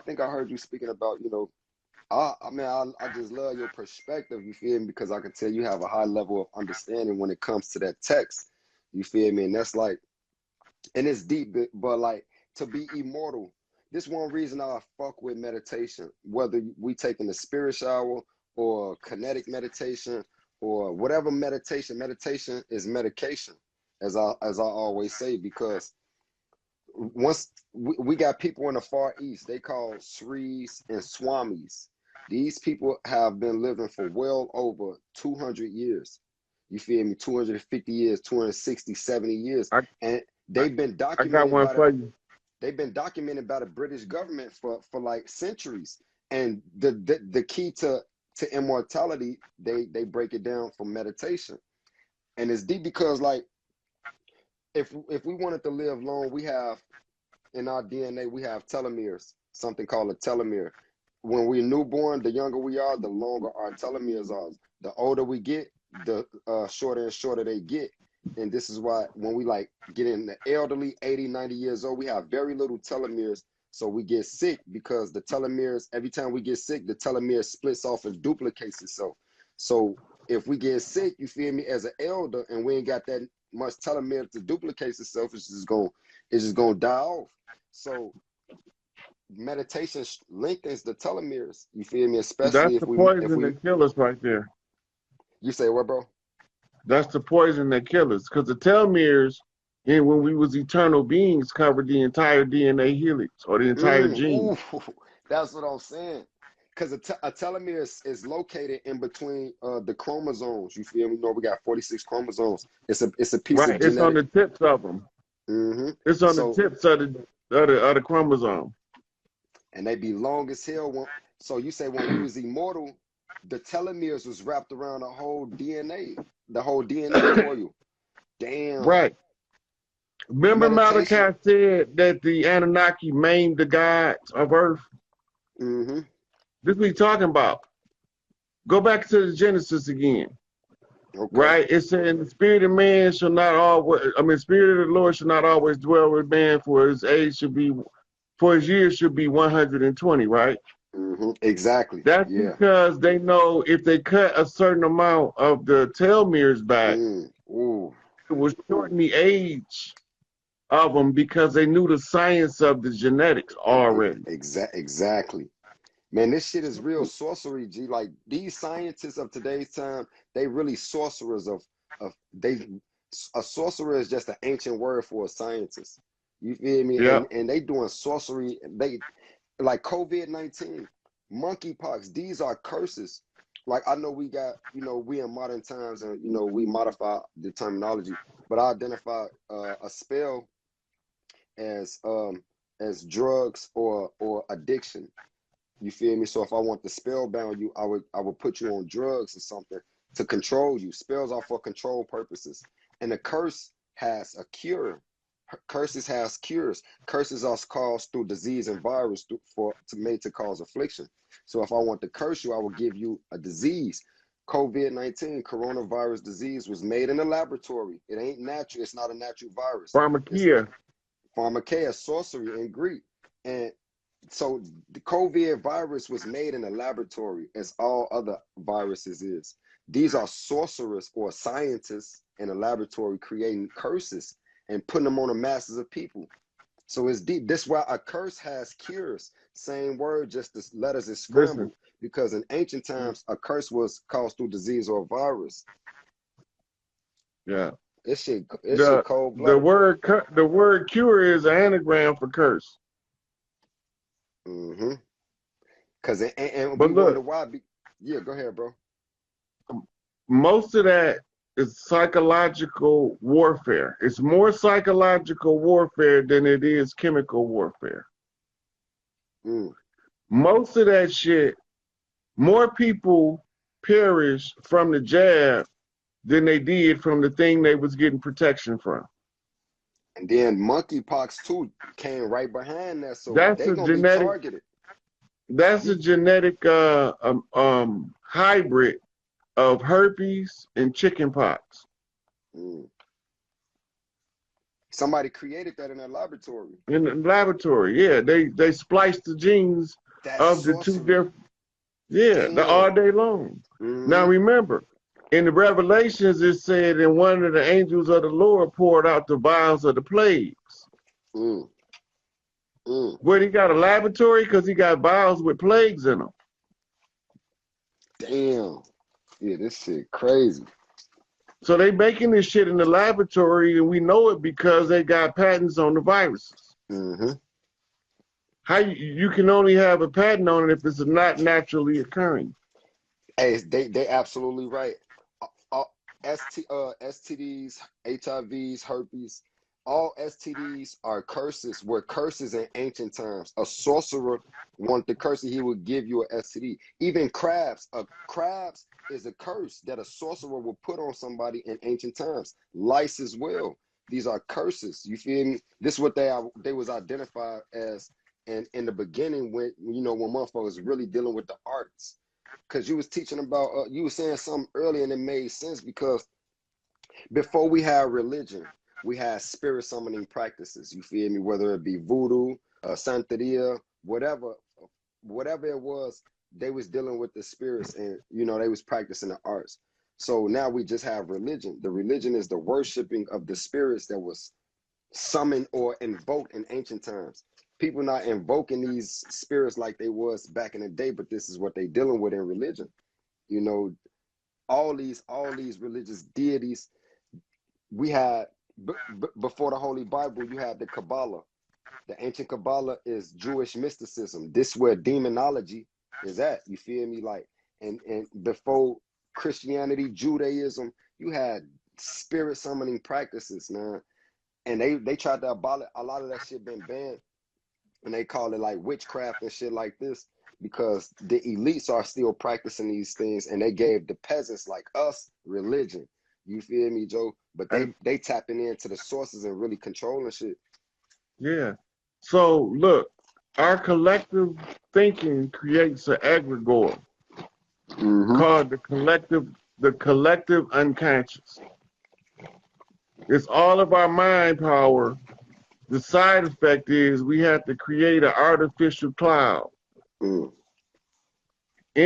think I heard you speaking about, I just love your perspective. You feel me? Because I can tell you have a high level of understanding when it comes to that text. You feel me? And that's like, and it's deep, but like to be immortal. This one reason I fuck with meditation, whether we taking the spirit shower or kinetic meditation or whatever meditation. Meditation is medication, as I always say, because once we got people in the Far East, they call Sris and Swamis. These people have been living for well over 200 years. You feel me? 250 years, 260, 70 years. And they've been documented. I got one for you. They've been documented by the British government for like centuries. And the key to immortality, they break it down for meditation. And it's deep because like if we wanted to live long, we have in our DNA we have telomeres, something called a telomere. When we're newborn, the younger we are, the longer our telomeres are. The older we get, the shorter and shorter they get. And this is why when we like get in the elderly, 80, 90 years old, we have very little telomeres. So we get sick because the telomeres, every time we get sick, the telomere splits off and duplicates itself. So if we get sick, you feel me, as an elder, and we ain't got that much telomere to duplicate itself, it's just gonna die off. So meditation lengthens the telomeres. You feel me? That's Especially the if poison we that kills us right there. you say what, bro? That's the poison that kills us. Because the telomeres, and when we was eternal beings, covered the entire DNA helix or the entire gene. Ooh, that's what I'm saying. Because a telomere is located in between the chromosomes. You feel me? You know, we got 46 chromosomes. It's a piece of Right. It's on genetic. the tips of them. It's on the So tips of the chromosome. and they be long as hell. So you say when we was immortal, the telomeres was wrapped around the whole DNA coil. Damn. Right. Remember Meditation. Malachi said that the Anunnaki maimed the gods of Earth? Mm-hmm. This is what he's talking about. Go back to the Genesis again. Okay. Right? It said, the spirit of man shall not always, spirit of the Lord shall not always dwell with man, for his years should be 120, right? Mm-hmm. Exactly. That's Yeah. because they know if they cut a certain amount of the telomeres back, Ooh. it will shorten the age of them because they knew the science of the genetics already. Exactly. Man, this shit is real sorcery, G. Like these scientists of today's time, they really sorcerers a sorcerer is just an ancient word for a scientist. You feel me? Yeah. And they doing sorcery. They like COVID-19, monkeypox. These are curses. Like I know we got, we in modern times and we modify the terminology, but I identify a spell as drugs or addiction. You feel me? So if I want to spellbound you, I would put you on drugs or something to control you. Spells are for control purposes. And a curse has a cure. Curses has cures. Curses are caused through disease and virus made to cause affliction. So if I want to curse you, I will give you a disease. COVID-19, coronavirus disease, was made in a laboratory. It ain't natural. It's not a natural virus. It's Pharmakia. pharmakeia, sorcery in Greek. And so the COVID virus was made in a laboratory, as all other viruses is. These are sorcerers or scientists in a laboratory creating curses and putting them on the masses of people. So it's deep. That's why a curse has cures. Same word, just the letters is scrambled. Listen. Because in ancient times, a curse was caused through disease or virus. Yeah. This shit cold The blooded. word cure is an anagram for curse. Mm-hmm. Cause and But we wonder look, why. Yeah, go ahead, bro. most of that is psychological warfare. It's more psychological warfare than it is chemical warfare. Most of that shit, more people perish from the jab than they did from the thing they was getting protection from. And then monkeypox too came right behind that, so That's they a gonna be genetic. targeted. That's a genetic hybrid of herpes and chickenpox. Somebody created that in a laboratory. In the laboratory, yeah, they spliced the genes That's of the two sorcery. different. Yeah, all day long. Now remember, in the Revelations, it said, and one of the angels of the Lord poured out the vials of the plagues. Where he got a laboratory? Because he got vials with plagues in them. Damn. Yeah, this shit crazy. So they making this shit in the laboratory, and we know it because they got patents on the viruses. How you can only have a patent on it if it's not naturally occurring. Hey, they absolutely right. STDs, HIVs, herpes, all STDs are curses. Were curses in ancient times. A sorcerer wanted to curse you, he would give you an STD. Even crabs. Crabs is a curse that a sorcerer will put on somebody in ancient times. Lice as well. These are curses. You feel me? This is what they was identified as, and in the beginning, when when motherfuckers was really dealing with the arts. Because you was teaching about, you was saying something earlier, and it made sense, because before we had religion, we had spirit summoning practices. You feel me? Whether it be voodoo, santeria, whatever it was, they was dealing with the spirits, and they was practicing the arts. So now we just have religion. The religion is the worshiping of the spirits that was summoned or invoked in ancient times. People not invoking these spirits like they was back in the day, but this is what they dealing with in religion. All these religious deities we had before the Holy Bible. You had the Kabbalah. The ancient Kabbalah is Jewish mysticism. This where demonology is at. You feel me? Like, and before Christianity, Judaism, you had spirit summoning practices, man. And they tried to abolish a lot of that shit. Been banned, and they call it like witchcraft and shit like this, because the elites are still practicing these things, and they gave the peasants like us religion. You feel me, Joe? But they tapping into the sources and really controlling shit. Yeah. So look, our collective thinking creates an egregore called the collective unconscious. It's all of our mind power. The side effect is we have to create an artificial cloud. In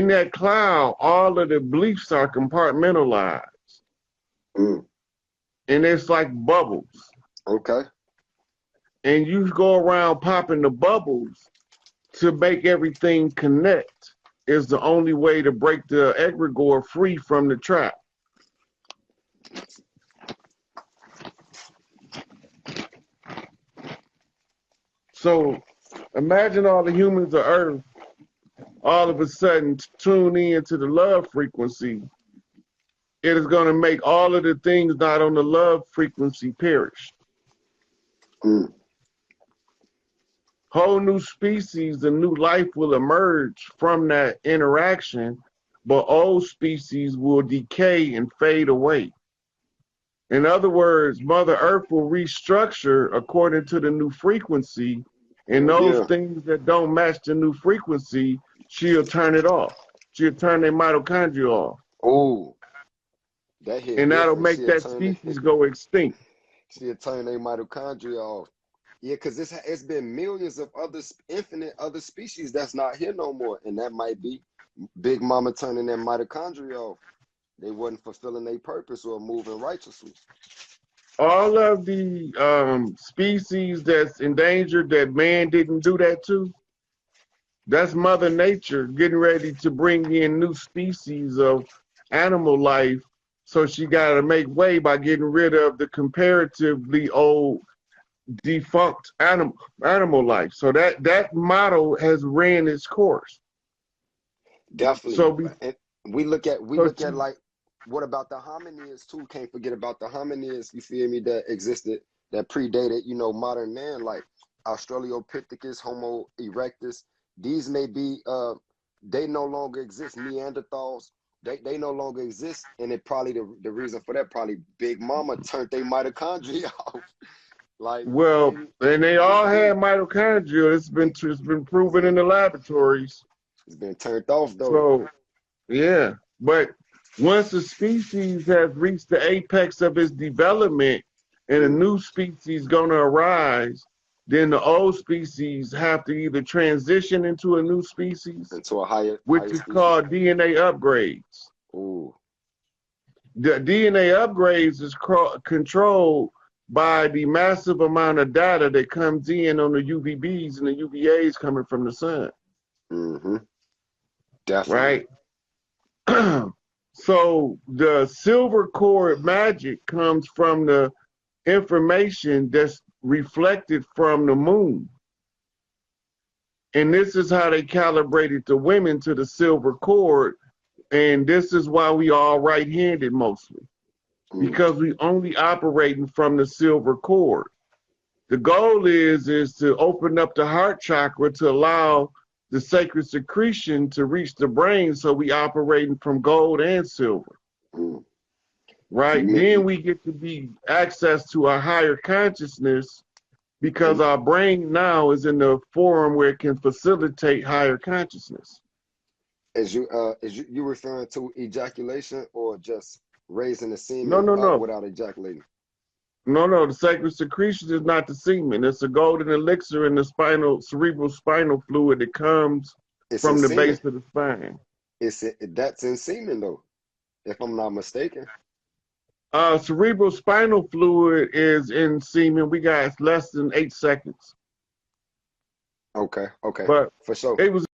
that cloud, all of the beliefs are compartmentalized. And it's like bubbles. Okay. And you go around popping the bubbles to make everything connect is the only way to break the egregore free from the trap. So imagine all the humans of Earth all of a sudden tune in to the love frequency. It is going to make all of the things not on the love frequency perish. Whole new species and new life will emerge from that interaction, but old species will decay and fade away. In other words, Mother Earth will restructure according to the new frequency, and those things that don't match the new frequency, she'll turn it off. She'll turn their mitochondria off. Oh, that hit. And that'll make that species go extinct. She'll turn their mitochondria off. Yeah, because it's been millions of infinite other species that's not here no more. And that might be Big Mama turning their mitochondria off. They wasn't fulfilling their purpose or moving righteously. All of the species that's endangered that man didn't do that to, that's Mother Nature getting ready to bring in new species of animal life. So she got to make way by getting rid of the comparatively old defunct animal life. So that model has ran its course. Definitely. So we look at like, what about the hominids too? Can't forget about the hominids, you feel me, that existed, that predated, modern man, like Australopithecus, Homo erectus. These may be they no longer exist. Neanderthals, they no longer exist, and it probably the reason for that, probably Big Mama turned their mitochondria off. Like, well, and they all had mitochondria. It's been proven in the laboratories. It's been turned off though. So, yeah, but once a species has reached the apex of its development and a new species gonna arise, then the old species have to either transition into a new species, into a higher, which is called DNA upgrades. Ooh. The DNA upgrades is controlled by the massive amount of data that comes in on the UVBs and the UVAs coming from the sun. Definitely. Right? So the silver cord magic comes from the information that's reflected from the moon. And this is how they calibrated the women to the silver cord. And this is why we all right-handed mostly, because we only operating from the silver cord. The goal is to open up the heart chakra to allow the sacred secretion to reach the brain, so we operating from gold and silver. right? You Then mean we get to be access to a higher consciousness because our brain now is in the form where it can facilitate higher consciousness. is you referring to ejaculation or just raising the No, semen no, up no. without ejaculating? No, the sacred secretion is not the semen. It's a golden elixir in the cerebral spinal fluid that comes It's in from the semen. base of the spine. That's in semen though, if I'm not mistaken. Cerebral spinal fluid is in semen. We got less than 8 seconds. Okay, But for sure. it was